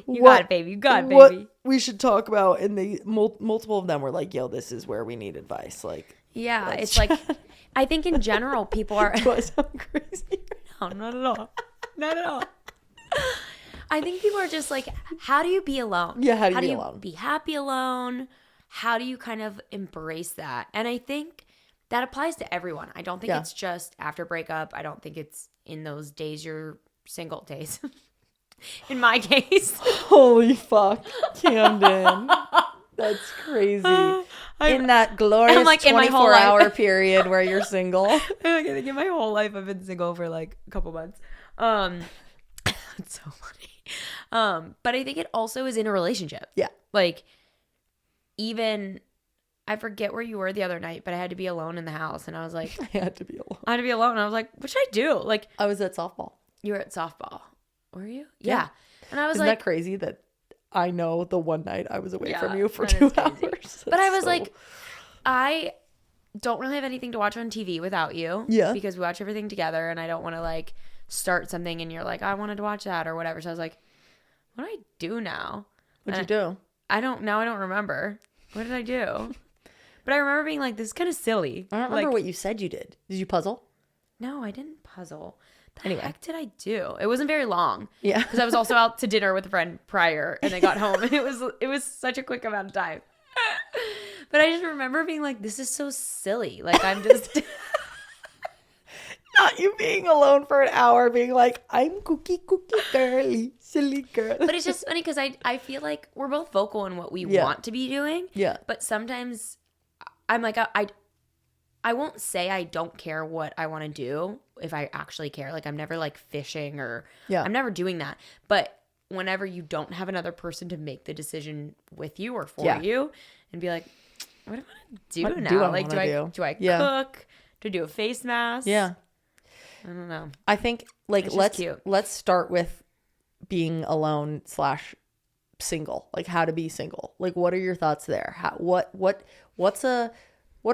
You got it, baby. You got it, What baby. we should talk about, and they multiple of them were like, "Yo, this is where we need advice." Like, Yeah, it's like, I think in general, people are. do I sound crazy? No, not at all. Not at all. I think people are just like, how do you be alone? Yeah, how do you be alone? Be happy alone? How do you kind of embrace that? And I think that applies to everyone. I don't think it's just after breakup. I don't think it's in those days you're single days. In my case. Holy fuck, Camden. That's crazy. In that glorious like, 24-hour period where you're single. I think in my whole life I've been single for like a couple months. It's so funny. But I think it also is in a relationship. Yeah. Like, even, I forget where you were the other night, but I had to be alone in the house. And I was like, I had to be alone. I had to be alone. And I was like, what should I do? Like, I was at softball. you were at softball. Were you? Yeah. And I was Isn't like, that crazy that I know the one night I was away from you for that 2 is crazy. hours? But I was like, I don't really have anything to watch on TV without you. Yeah. Because we watch everything together and I don't want to like start something and you're like, I wanted to watch that or whatever. So I was like, what do I do now? What'd you do? I don't remember. What did I do? But I remember being like, this is kind of silly. I don't remember what you said you did. Did you puzzle? No, I didn't puzzle. The Anyway. heck did I do? It wasn't very long. Yeah. Because I was also out to dinner with a friend prior and I got home and it was such a quick amount of time. But I just remember being like, this is so silly. Like I'm just Not you being alone for an hour being like, I'm cookie girly, silly girl. But it's just funny because I feel like we're both vocal in what we want to be doing. Yeah. But sometimes I'm like, I won't say I don't care what I want to do if I actually care. Like I'm never like fishing or I'm never doing that. But whenever you don't have another person to make the decision with you or for you and be like, what do I want to do now? Like do I cook? Do I do a face mask? Yeah. I don't know. I think like It's let's start with being alone / single. Like how to be single. Like what are your thoughts there? What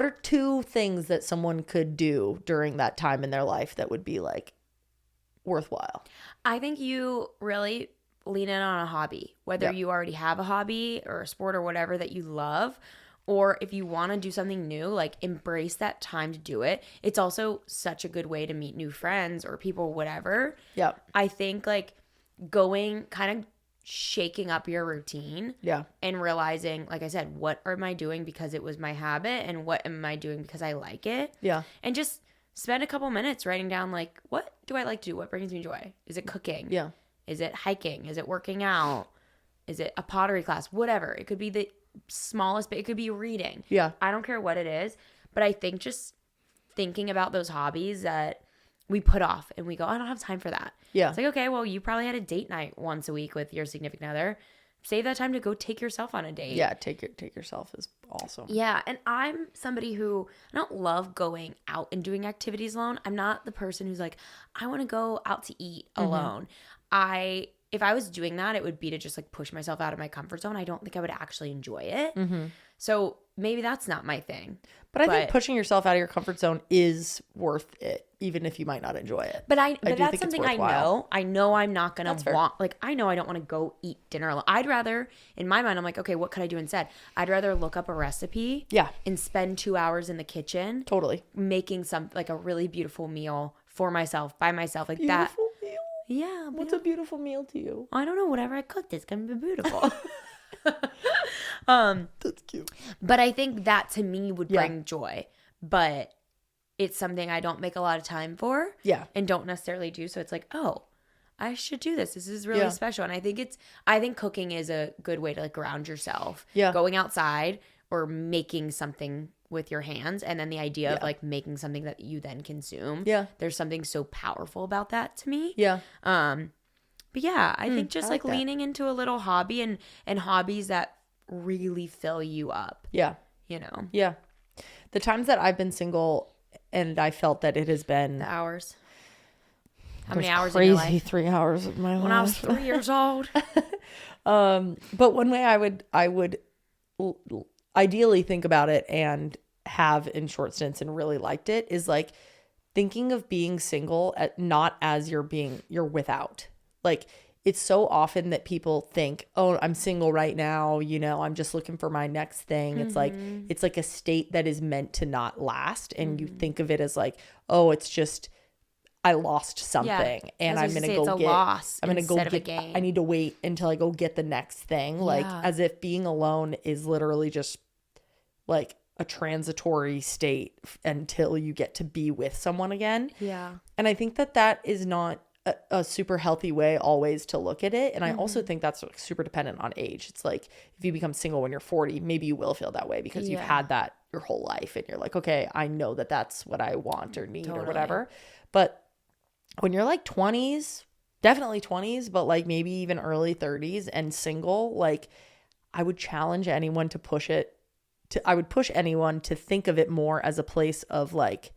are 2 things that someone could do during that time in their life that would be like worthwhile? I think you really lean in on a hobby, whether you already have a hobby or a sport or whatever that you love, or if you want to do something new, like embrace that time to do it. It's also such a good way to meet new friends or people, whatever. Yeah. I think like going kind of shaking up your routine and realizing, like I said, what am I doing because it was my habit and what am I doing because I like it? Yeah. And just spend a couple minutes writing down like, what do I like to do? What brings me joy? Is it cooking? Yeah. Is it hiking? Is it working out? Is it a pottery class? Whatever. It could be the smallest, but it could be reading. Yeah. I don't care what it is, but I think just thinking about those hobbies that we put off and we go, I don't have time for that. Yeah. It's like, okay, well, you probably had a date night once a week with your significant other. Save that time to go take yourself on a date. Yeah, take yourself is awesome. Yeah, and I'm somebody who I don't love going out and doing activities alone. I'm not the person who's like, I want to go out to eat alone. If I was doing that, it would be to just like push myself out of my comfort zone. I don't think I would actually enjoy it. So maybe that's not my thing. But I think pushing yourself out of your comfort zone is worth it, even if you might not enjoy it. But that's something I know. I know I'm not going to want, like, I know I don't want to go eat dinner alone. I'd rather, in my mind, I'm like, okay, what could I do instead? I'd rather look up a recipe. Yeah. And spend 2 hours in the kitchen. Totally. Making like a really beautiful meal for myself, by myself, like beautiful that. Meal? Yeah. What's a beautiful meal to you? I don't know. Whatever I cooked is going to be beautiful. That's cute. But I think that to me would bring joy. But it's something I don't make a lot of time for. Yeah. And don't necessarily do. So it's like, oh, I should do this. This is really special. And I think cooking is a good way to like ground yourself. Yeah. Going outside or making something with your hands. And then the idea of like making something that you then consume. Yeah. There's something so powerful about that to me. Yeah. But yeah, I think just like that. leaning into a little hobby and hobbies that really fill you up. Yeah. You know? Yeah. The times that I've been single and I felt that it has been The hours. How many hours crazy in your life? 3 hours of my life. When I was 3 years old. But one way I would ideally think about it and have in short stints and really liked it is like thinking of being single not as you're without. Like it's so often that people think, oh, I'm single right now. You know, I'm just looking for my next thing. It's like a state that is meant to not last. And you think of it as like, oh, it's just, I lost something and I'm going to go get, I'm going to go get, I need to wait until I go get the next thing. Like as if being alone is literally just like a transitory state until you get to be with someone again. Yeah. And I think that is not a super healthy way always to look at it. And I also think that's like super dependent on age. It's like if you become single when you're 40, maybe you will feel that way because you've had that your whole life and you're like, okay, I know that that's what I want or need or whatever. But when you're like 20s, definitely 20s, but like maybe even early 30s and single, like I would challenge anyone to push it I would push anyone to think of it more as a place of like,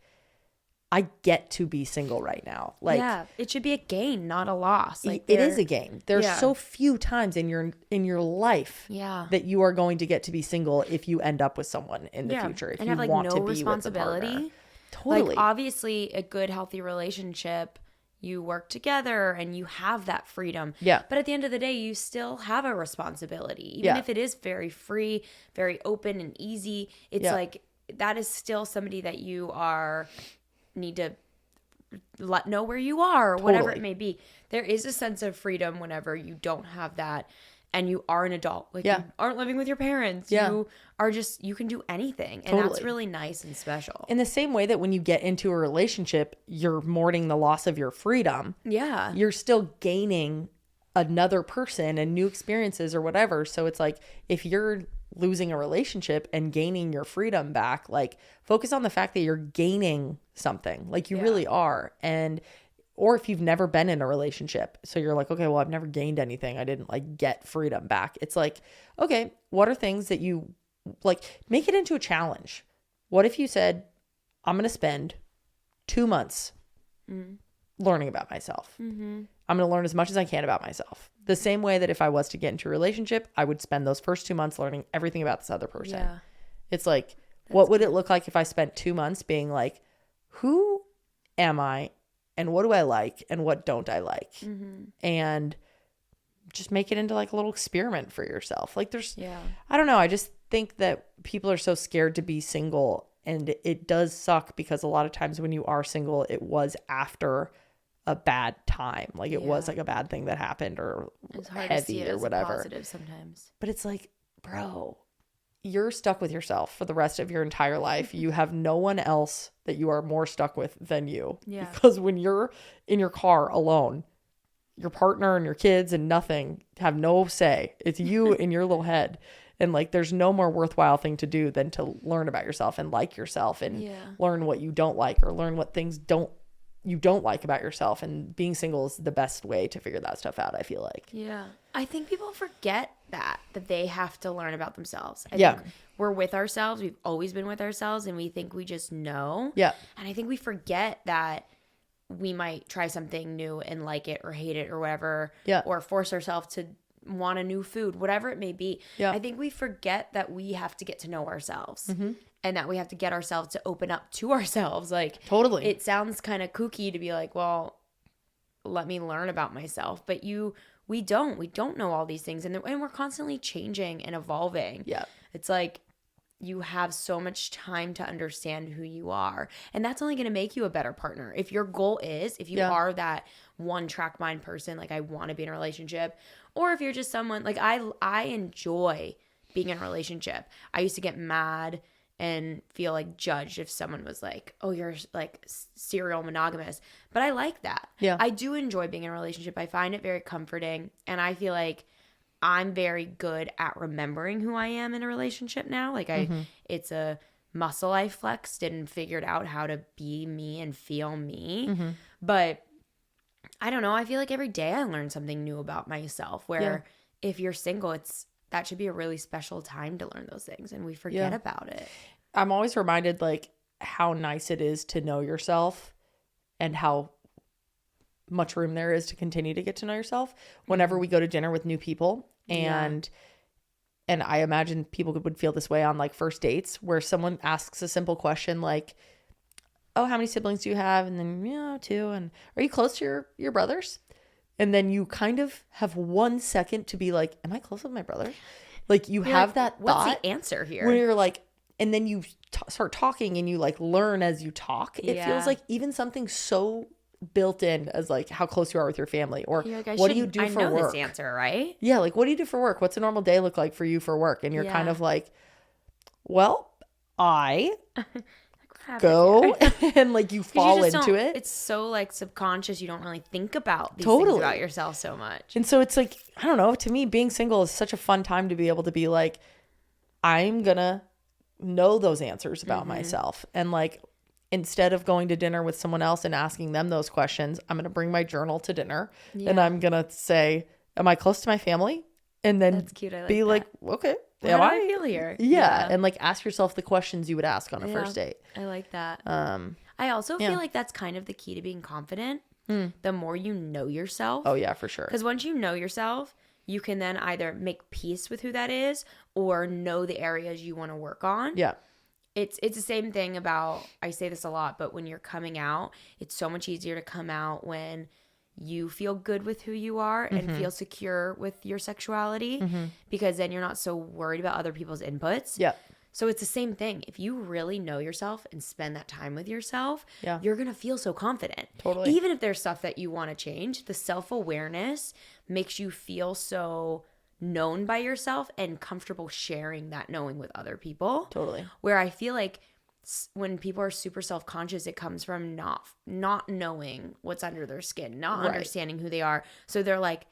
I get to be single right now. Like, yeah, it should be a gain, not a loss. Like it is a gain. There's so few times in your life that you are going to get to be single if you end up with someone in the future. If and you have like want no to be responsibility. With a partner. Totally. Like obviously a good healthy relationship, you work together and you have that freedom. Yeah. But at the end of the day, you still have a responsibility. Even if it is very free, very open and easy, it's like that is still somebody that you need to know where you are or whatever it may be. There is a sense of freedom whenever you don't have that and you are an adult. Like you aren't living with your parents. You are just, you can do anything. And that's really nice and special. In the same way that when you get into a relationship, you're mourning the loss of your freedom. Yeah. You're still gaining another person and new experiences or whatever. So it's like if you're losing a relationship and gaining your freedom back, like focus on the fact that you're gaining something. Like you really are. Or if you've never been in a relationship, so you're like, okay, well, I've never gained anything. I didn't like get freedom back. It's like, okay, what are things that you like, make it into a challenge. What if you said, I'm going to spend 2 months learning about myself. I'm going to learn as much as I can about myself. The same way that if I was to get into a relationship, I would spend those first 2 months learning everything about this other person. Yeah. It's like, what would it look like if I spent 2 months being like, who am I? And what do I like and what don't I like? And just make it into like a little experiment for yourself. Like I don't know. I just think that people are so scared to be single, and it does suck because a lot of times when you are single, it was after a bad time. Like it was like a bad thing that happened or it's hard heavy to see it or as whatever. Positive sometimes. But it's like, bro, you're stuck with yourself for the rest of your entire life. You have no one else that you are more stuck with than you. Yeah. Because when you're in your car alone, your partner and your kids and nothing have no say. It's you in your little head. And like, there's no more worthwhile thing to do than to learn about yourself and like yourself and learn what you don't like or learn what things you don't like about yourself. And being single is the best way to figure that stuff out, I feel like. Yeah. I think people forget that they have to learn about themselves. I think we're with ourselves. We've always been with ourselves and we think we just know. Yeah. And I think we forget that we might try something new and like it or hate it or whatever. Yeah. Or force ourselves to want a new food, whatever it may be. Yeah. I think we forget that we have to get to know ourselves and that we have to get ourselves to open up to ourselves. Like, Totally. it sounds kind of kooky to be like, well, let me learn about myself. But we don't know all these things. And we're constantly changing and evolving. Yeah. It's like, you have so much time to understand who you are. And that's only going to make you a better partner. If your goal is, if you are that one track mind person, like I want to be in a relationship, or if you're just someone like I enjoy being in a relationship. I used to get mad and feel like judged if someone was like, oh, you're like serial monogamous. But I like that. Yeah. I do enjoy being in a relationship. I find it very comforting. And I feel like I'm very good at remembering who I am in a relationship now. Like it's a muscle I flexed and figured out how to be me and feel me. But I don't know. I feel like every day I learn something new about myself, where if you're single, that should be a really special time to learn those things. And we forget about it. I'm always reminded like how nice it is to know yourself and how much room there is to continue to get to know yourself whenever we go to dinner with new people. And I imagine people would feel this way on like first dates, where someone asks a simple question like, oh, how many siblings do you have? And then, 2. And are you close to your brothers? And then you kind of have 1 second to be like, am I close with my brother? Like you have that thought. What's the answer here? Where you're like, and then you start talking and you like learn as you talk. It feels like even something so built in as like how close you are with your family, or like, what do you do for work? I know this answer, right? Yeah, like what do you do for work? What's a normal day look like for you for work? And you're kind of like, well, I go and like you fall into it. It's so like subconscious. You don't really think about these things about yourself so much. And so it's like, I don't know, to me being single is such a fun time to be able to be like, I'm gonna know those answers about myself. And like, instead of going to dinner with someone else and asking them those questions, I'm going to bring my journal to dinner and I'm going to say, am I close to my family? And then that's cute. I like be that. Like, okay, how do I feel here? Yeah. And like ask yourself the questions you would ask on a first date. I like that. I also feel like that's kind of the key to being confident. The more you know yourself. Oh yeah, for sure. Because once you know yourself, you can then either make peace with who that is or know the areas you want to work on. Yeah. It's the same thing about, I say this a lot, but when you're coming out, it's so much easier to come out when you feel good with who you are and feel secure with your sexuality, because then you're not so worried about other people's inputs. Yeah. So it's the same thing. If you really know yourself and spend that time with yourself, you're going to feel so confident. Totally. Even if there's stuff that you want to change, the self-awareness makes you feel so known by yourself and comfortable sharing that knowing with other people. Totally. Where I feel like when people are super self-conscious, it comes from not knowing what's under their skin, not understanding who they are. So they're like,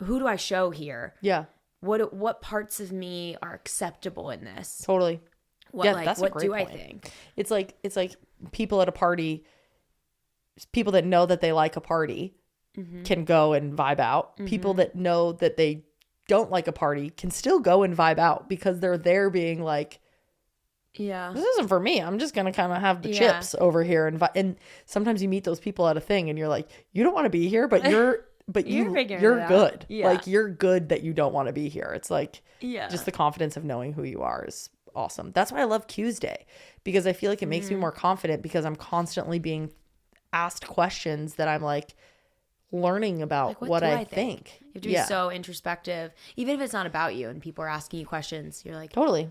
who do I show here? Yeah. What parts of me are acceptable in this? Totally. That's what do I think? It's like people at a party, people that know that they like a party can go and vibe out. People that know that they don't like a party can still go and vibe out because they're there being like, this isn't for me. I'm just going to kind of have the chips over here. And sometimes you meet those people at a thing and you're like, you don't want to be here, but you're good. Yeah. Like you're good that you don't want to be here. It's like, just the confidence of knowing who you are is awesome. That's why I love Q's Day, because I feel like it makes me more confident because I'm constantly being asked questions that I'm like, learning about like, what I think. You have to be so introspective, even if it's not about you and people are asking you questions. You're like, totally.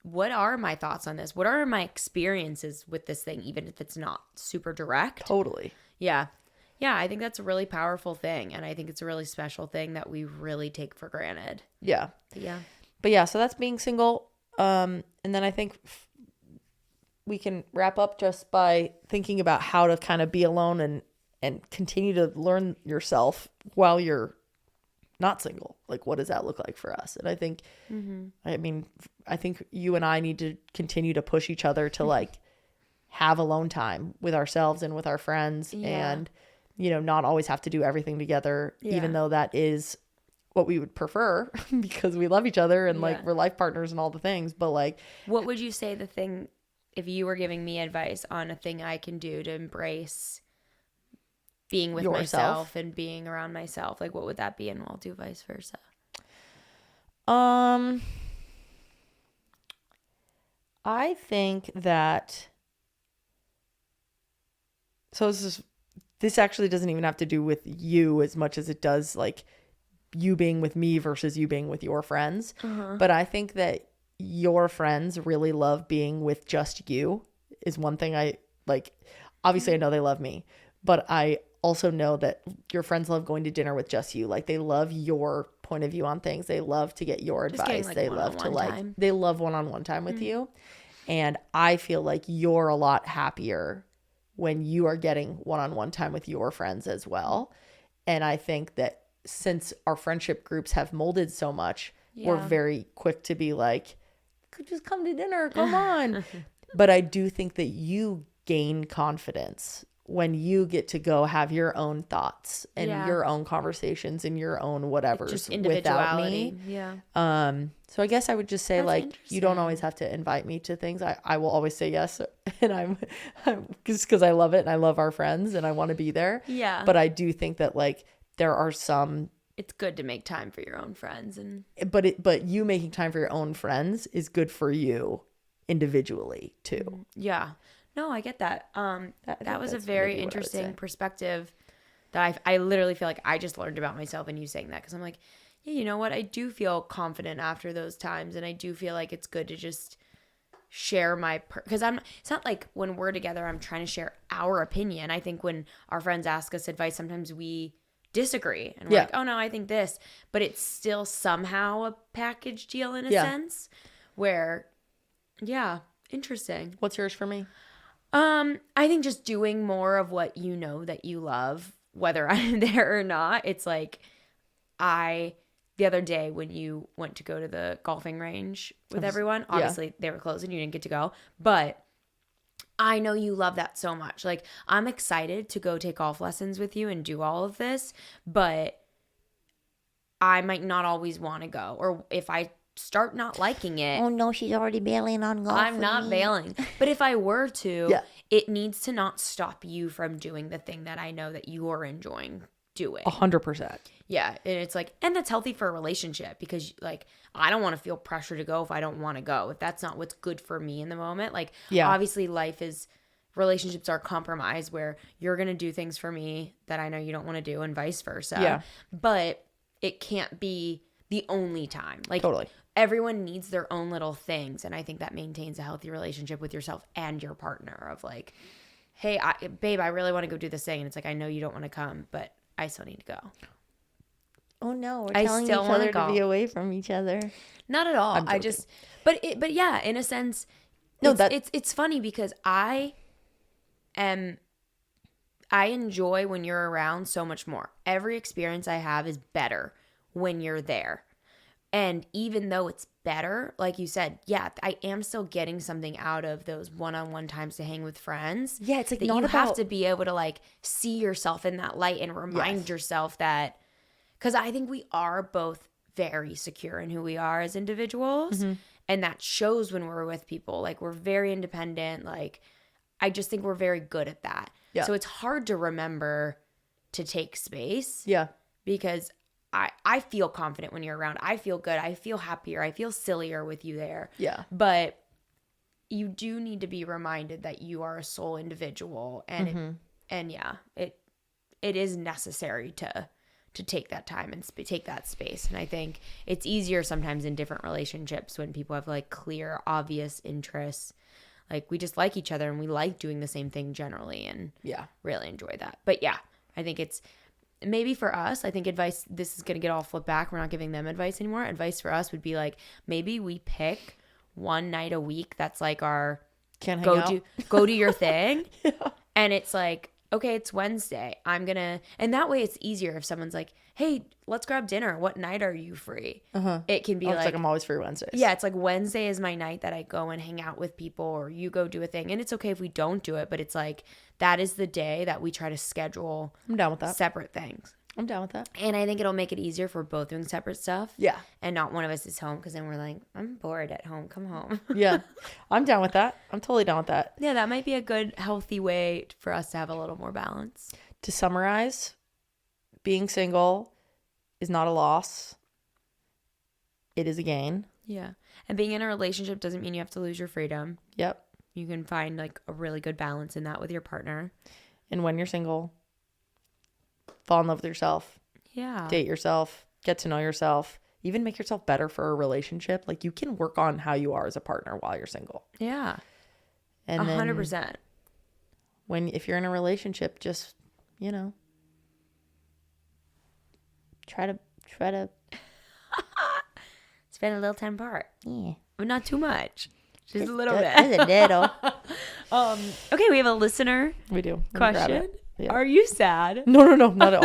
What are my thoughts on this? What are my experiences with this thing, even if it's not super direct? Totally. Yeah. Yeah, I think that's a really powerful thing, and I think it's a really special thing that we really take for granted. Yeah. But yeah, so that's being single. And then I think we can wrap up just by thinking about how to kind of be alone and continue to learn yourself while you're not single. Like, what does that look like for us? And I think, I think you and I need to continue to push each other to like have alone time with ourselves and with our friends and, not always have to do everything together, even though that is what we would prefer because we love each other and like we're life partners and all the things. But like, what would you say the thing, if you were giving me advice on a thing I can do to embrace being with yourself. myself and being around myself? Like, what would that be? And I'll do vice versa. I think that, so this actually doesn't even have to do with you as much as it does like you being with me versus you being with your friends. But I think that your friends really love being with just you is one thing I like. Obviously I know they love me, but I also know that your friends love going to dinner with just you. Like they love your point of view on things. They love to get your advice. Like, they love to like time. They love one-on-one time with you. And I feel like you're a lot happier when you are getting one-on-one time with your friends as well. And I think that since our friendship groups have molded so much, we're very quick to be like, just come to dinner, come on. But I do think that you gain confidence when you get to go have your own thoughts and your own conversations and your own whatever's just without me. So I guess I would just say, That's like, you don't always have to invite me to things. I will always say yes. And I'm just because I love it and I love our friends and I want to be there. Yeah. But I do think that like there are some, it's good to make time for your own friends. And but you making time for your own friends is good for you individually too. Yeah. No, I get that. That was a that's very maybe what I would interesting say. perspective that I literally feel like I just learned about myself and you saying that, because I'm like, yeah, you know what? I do feel confident after those times, and I do feel like it's good to just share my because it's not like when we're together I'm trying to share our opinion. I think when our friends ask us advice, sometimes we disagree and we're like, oh no, I think this, but it's still somehow a package deal in a sense where interesting. What's yours for me? I think just doing more of what you know that you love, whether I'm there or not. It's like the other day when you went to go to the golfing range with everyone, obviously they were closed and you didn't get to go, but I know you love that so much. Like, I'm excited to go take golf lessons with you and do all of this, but I might not always want to go. Or if I start not liking it. Oh no, she's already bailing on golf. I'm not bailing. But if I were to, Yeah. it needs to not stop you from doing the thing that I know that you're enjoying doing. 100%. Yeah. And it's like, and that's healthy for a relationship, because like, I don't want to feel pressure to go if I don't want to go, if that's not what's good for me in the moment. Like, obviously relationships are compromise where you're going to do things for me that I know you don't want to do and vice versa. Yeah. But it can't be the only time. Like, Totally. Everyone needs their own little things. And I think that maintains a healthy relationship with yourself and your partner of like, hey, babe, I really want to go do this thing. And it's like, I know you don't want to come, but I still need to go. Oh no, we're I telling each still wanna other go. to be away from each other. Not at all. I'm I joking. just, but yeah, in a sense, No, it's funny because I enjoy when you're around so much more. Every experience I have is better when you're there. And even though it's better, like you said, yeah, I am still getting something out of those one-on-one times to hang with friends. Yeah, it's like that not you about... have to be able to like see yourself in that light and remind yourself that, because I think we are both very secure in who we are as individuals. Mm-hmm. And that shows when we're with people. Like, we're very independent. Like, I just think we're very good at that. Yeah. So it's hard to remember to take space. Yeah. Because I feel confident when you're around. I feel good. I feel happier. I feel sillier with you there. Yeah. But you do need to be reminded that you are a sole individual. And it is necessary to take that time and take that space. And I think it's easier sometimes in different relationships when people have like clear, obvious interests. Like, we just like each other and we like doing the same thing generally and really enjoy that. But yeah, I think it's maybe for us, I think advice, this is going to get all flipped back. We're not giving them advice anymore. Advice for us would be like, maybe we pick one night a week that's like our Can't hang out. Go do your thing. And it's like, okay, it's Wednesday. And that way it's easier if someone's like, hey, let's grab dinner. What night are you free? It can be It's like I'm always free Wednesdays. yeah, it's like Wednesday is my night that I go and hang out with people, or you go do a thing. And it's okay if we don't do it, but it's like, that is the day that we try to schedule I'm down with that. separate things. I'm down with that. And I think it'll make it easier for both doing separate stuff. Yeah. And not one of us is home, because then we're like, I'm bored at home. Come home. Yeah. I'm down with that. I'm totally down with that. Yeah, that might be a good, healthy way for us to have a little more balance. To summarize, being single is not a loss. It is a gain. Yeah. And being in a relationship doesn't mean you have to lose your freedom. Yep. You can find like a really good balance in that with your partner. And when you're single, fall in love with yourself. Yeah. Date yourself. Get to know yourself. Even make yourself better for a relationship. Like you can work on how you are as a partner while you're single. Yeah. And 100%. If you're in a relationship, just, you know, try to Spend a little time apart. Yeah. But not too much. Just a little Just bit. a little. Okay, we have a listener we do. Let me grab question. it. Yeah. Are you sad? No, not at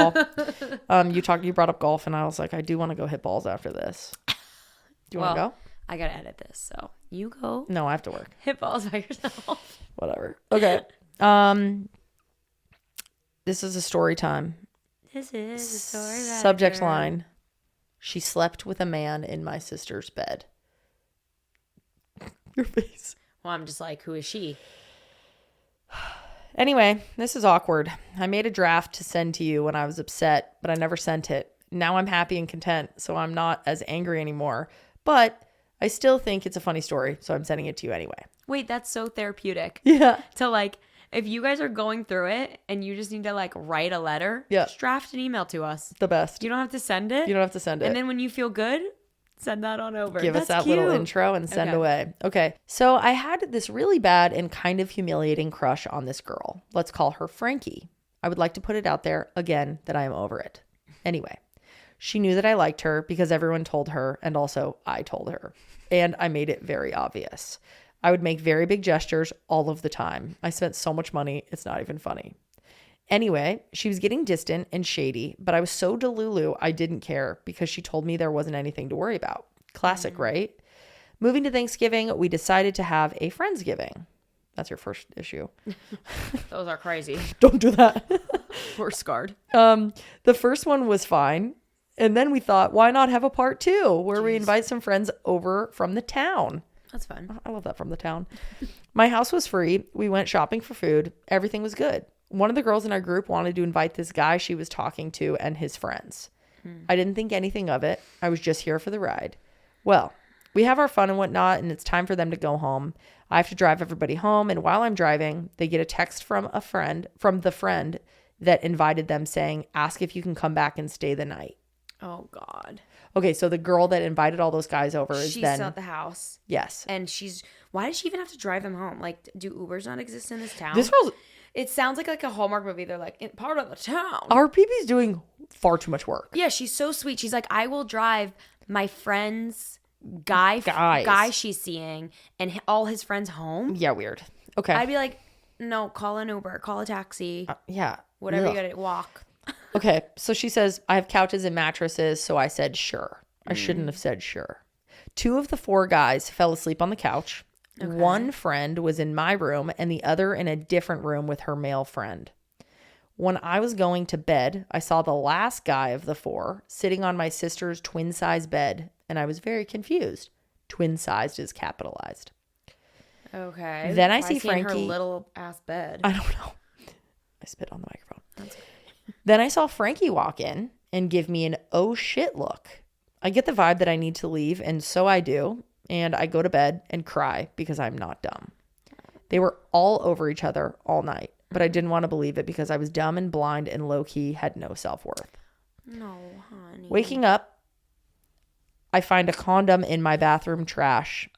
all. You brought up golf, and I was like, I do want to go hit balls after this. Do you want to go? I gotta edit this, so you go No, I have to work. hit balls by yourself. Whatever. Okay. This is a story time. This is a story. Subject line: she slept with a man in my sister's bed. Your face. Well, I'm just like, who is she? Anyway, this is awkward. I made a draft to send to you when I was upset, but I never sent it. Now I'm happy and content, so I'm not as angry anymore. But I still think it's a funny story, so I'm sending it to you anyway. Wait, that's so therapeutic. Yeah. To like, if you guys are going through it and you just need to like write a letter, Yeah. just draft an email to us. The best. You don't have to send it. You don't have to send it. And then when you feel good, send that on over. Give us That's that little cute. intro and send Okay. away. Okay. So I had this really bad and kind of humiliating crush on this girl. Let's call her Frankie. I would like to put it out there again that I am over it. Anyway, she knew that I liked her because everyone told her, and also I told her. And I made it very obvious. I would make very big gestures all of the time. I spent so much money, it's not even funny. Anyway, she was getting distant and shady, but I was so delulu I didn't care because she told me there wasn't anything to worry about. Classic, right? Moving to Thanksgiving, we decided to have a Friendsgiving. That's your first issue. Those are crazy. Don't do that. We're scarred. The first one was fine. And then we thought, why not have a part 2 where we invite some friends over from the town? That's fun. I love that, from the town. My house was free. We went shopping for food. Everything was good. One of the girls in our group wanted to invite this guy she was talking to and his friends. I didn't think anything of it. I was just here for the ride. Well, we have our fun and whatnot, and it's time for them to go home. I have to drive everybody home, and while I'm driving, they get a text from the friend that invited them saying, ask if you can come back and stay the night. Oh, God. Okay, so the girl that invited all those guys over is She's then... still at the house. Yes. And why does she even have to drive them home? Like, do Ubers not exist in this town? This girl's... It sounds like a Hallmark movie. They're like, in part of the town. Our PP's doing far too much work. Yeah, she's so sweet. She's like, I will drive my friend's guy she's seeing and all his friends home. Yeah, weird. Okay. I'd be like, no, call an Uber, call a taxi, yeah. whatever Ugh. you gotta walk. Okay, so she says, I have couches and mattresses, so I said sure. I shouldn't have said sure. 2 of the 4 guys fell asleep on the couch. Okay. One friend was in my room and the other in a different room with her male friend. When I was going to bed, I saw the last guy of the 4 sitting on my sister's twin-size bed, and I was very confused. Twin-sized is capitalized. Okay. Then I Why see is he in her Frankie- little ass bed. I don't know. I spit on the microphone. Then I saw Frankie walk in and give me an oh shit look. I get the vibe that I need to leave, and so I do. And I go to bed and cry because I'm not dumb. They were all over each other all night, but I didn't want to believe it because I was dumb and blind and low-key had no self-worth. No, honey. Waking up, I find a condom in my bathroom trash.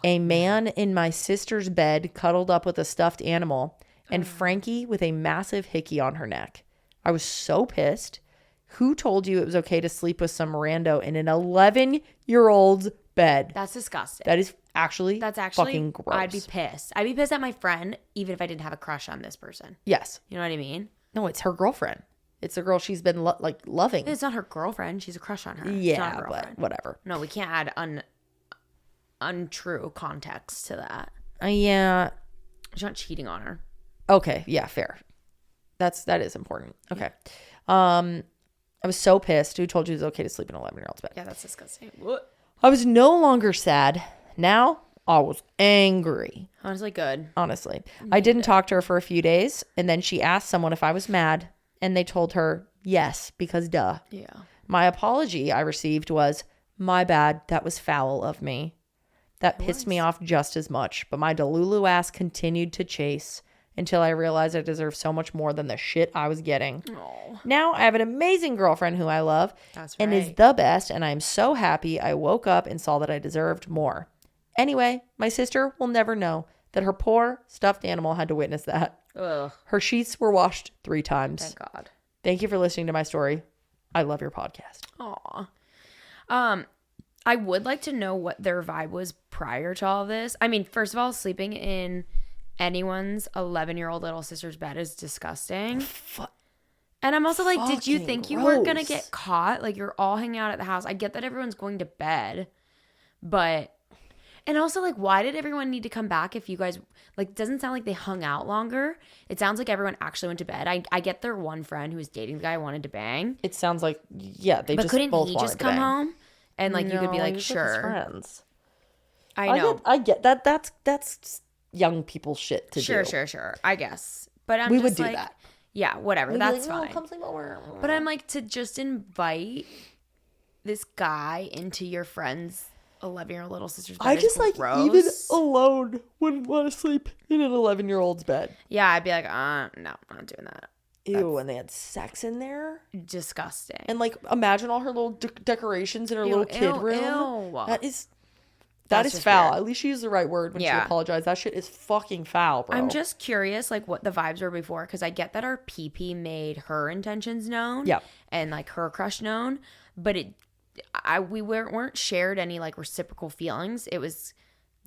A man in my sister's bed cuddled up with a stuffed animal, and Frankie with a massive hickey on her neck. I was so pissed. Who told you it was okay to sleep with some rando in an 11-year-old's bed? That's disgusting. That's actually fucking gross. I'd be pissed. I'd be pissed at my friend, even if I didn't have a crush on this person. Yes. You know what I mean? No, it's her girlfriend. It's the girl she's been loving. It's not her girlfriend. She's a crush on her. It's not Yeah, her but girlfriend. whatever. No, we can't add untrue context to that. Yeah. She's not cheating on her. Okay. Yeah, fair. That is important. Okay. I was so pissed. Who told you it was okay to sleep in an 11-year-old's bed? Yeah, that's disgusting. What? I was no longer sad. Now I was angry. Honestly, good. Honestly, I didn't talk to her for a few days, and then she asked someone if I was mad, And they told her, yes, because duh. Yeah. My apology I received was, my bad, that was foul of me. That pissed me off just as much, but my Delulu ass continued to chase until I realized I deserved so much more than the shit I was getting. Oh, Now I have an amazing girlfriend who I love that's and is right. the best, and I'm so happy I woke up and saw that I deserved more. Anyway, my sister will never know that her poor stuffed animal had to witness that. Ugh. Her sheets were washed 3 times. Thank God. Thank you for listening to my story. I love your podcast. Aw. I would like to know what their vibe was prior to all this. I mean, first of all, sleeping in anyone's 11-year-old little sister's bed is disgusting. And I'm also like, did you Fucking think you weren't going to gross. get caught? Like, you're all hanging out at the house. I get that everyone's going to bed, but... And also, like, why did everyone need to come back if you guys... Like, it doesn't sound like they hung out longer. It sounds like everyone actually went to bed. I get their one friend who was dating the guy wanted to bang. It sounds like, yeah, they But just couldn't both he wanted just to come bang. home? And, like, you could be No, like, he was with his sure. friends. I know. I get that. That's young people shit to Sure, do. sure. I guess. But I'm We just would do like, that. yeah, whatever. We'd be That's like, "No, fine. come sleep over." But I'm like, to just invite this guy into your friend's 11-year-old little sister's bed I is just like gross. even alone wouldn't want to sleep in an 11-year-old's bed. Yeah, I'd be like, no, I'm not doing that. Ew, and they had sex in there. Disgusting. And like, imagine all her little decorations in her little kid room. Ew. That is That's just foul. weird. At least she used the right word when she Yeah. apologized. That shit is fucking foul, bro. I'm just curious, like, what the vibes were before, because I get that our PP made her intentions known, Yep. and like her crush known, but we weren't shared any like reciprocal feelings. It was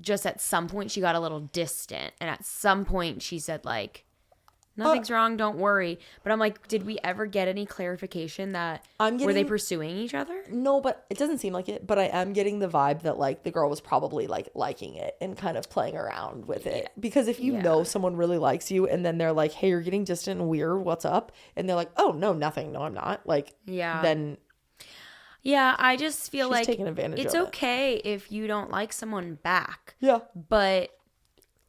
just at some point she got a little distant, and at some point she said like, nothing's wrong, don't worry. But I'm like, did we ever get any clarification that were they pursuing each other? No, but it doesn't seem like it. But I am getting the vibe that like the girl was probably like liking it and kind of playing around with it. Because if you know someone really likes you and then they're like, hey, you're getting distant and weird, what's up? And they're like, oh, no, nothing. No, I'm not. Like, then Yeah, I just feel she's like taking advantage it's of it. okay if you don't like someone back. Yeah. But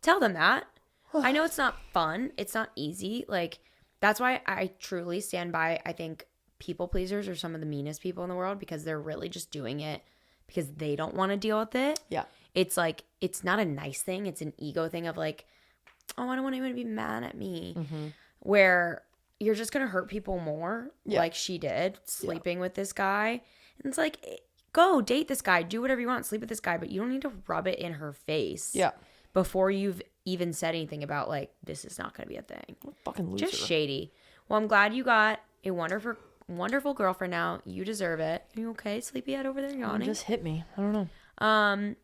tell them that. I know it's not fun. It's not easy. Like, that's why I truly stand by, I think people pleasers are some of the meanest people in the world, because they're really just doing it because they don't want to deal with it. Yeah. It's like, it's not a nice thing. It's an ego thing of like, oh, I don't want anyone to be mad at me. Where you're just going to hurt people more, like she did, sleeping with this guy. And it's like, go date this guy. Do whatever you want. Sleep with this guy. But you don't need to rub it in her face. Yeah. Before you've even said anything about like, this is not going to be a thing. Fucking loser. Just shady. Well, I'm glad you got a wonderful girlfriend now. You deserve it. Are you okay, sleepyhead over there yawning? Just hit me. I don't know.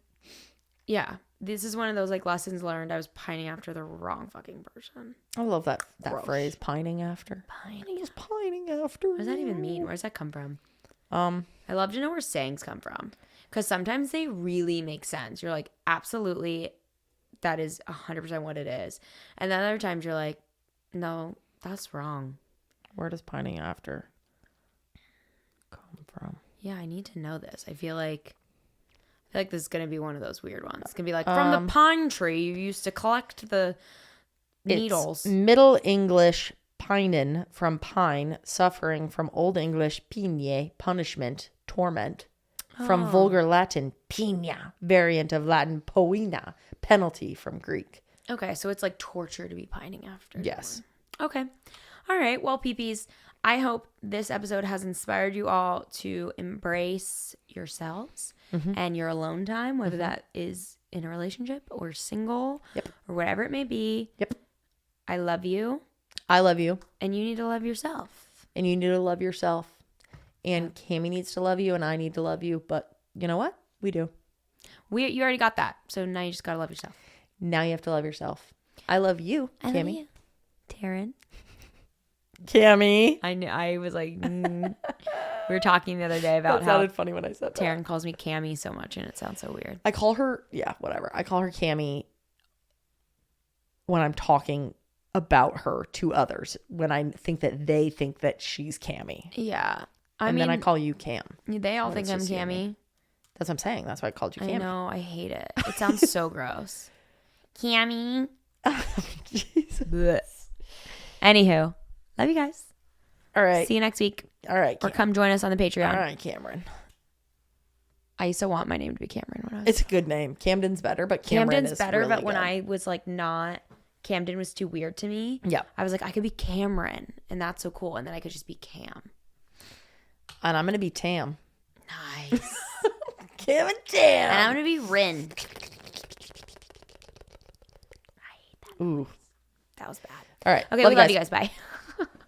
Yeah. This is one of those like lessons learned. I was pining after the wrong fucking person. I love that Gross. phrase, pining after. Pining. Pining after. What does that even mean? Where does that come from? I love to know where sayings come from, because sometimes they really make sense. You're like, absolutely, that is 100% what it is. And then other times you're like, no, that's wrong. Where does pining after come from? Yeah, I need to know this. I feel like this is gonna be one of those weird ones. It's gonna be like, from the pine tree you used to collect the needles. It's Middle English pinen, from pine, suffering, from Old English pine, punishment, torment, from Vulgar Latin pina, variant of Latin poena, penalty, from Greek. Okay, so it's like torture to be pining after. Yes. Okay. All right. Well, peepees, I hope this episode has inspired you all to embrace yourselves and your alone time, whether that is in a relationship or single or whatever it may be. Yep. I love you. I love you. And you need to love yourself. And you need to love yourself. And Cammie needs to love you, and I need to love you. But you know what? We do. You already got that. So now you just got to love yourself. Now you have to love yourself. I love you, I Cammie. love you. Taryn. Cammie. I knew. I was like, we were talking the other day about That how sounded funny when I said that. Taryn calls me Cammy so much, and it sounds so weird. I call her, whatever. I call her Cammie when I'm talking about her to others, when I think that they think that she's Cammie. Yeah. And then I call you Cam. They all when think it's I'm just you and Cammy. That's what I'm saying. That's why I called you Cammie. I know. I hate it. It sounds so gross. Cammy. Jesus. Blech. Anywho, love you guys. All right. See you next week. All right. Or come join us on the Patreon. All right, Cameron. I used to want my name to be Cameron when I was. It's a good name. Camden's better, but Cameron is better, really but when good. I was like not, Camden was too weird to me. Yeah. I was like, I could be Cameron, and that's so cool. And then I could just be Cam. And I'm going to be Tam. Nice. Cam and Tam. And I'm going to be Rin. Ooh. That was bad. All right. Okay, we love you guys. Bye.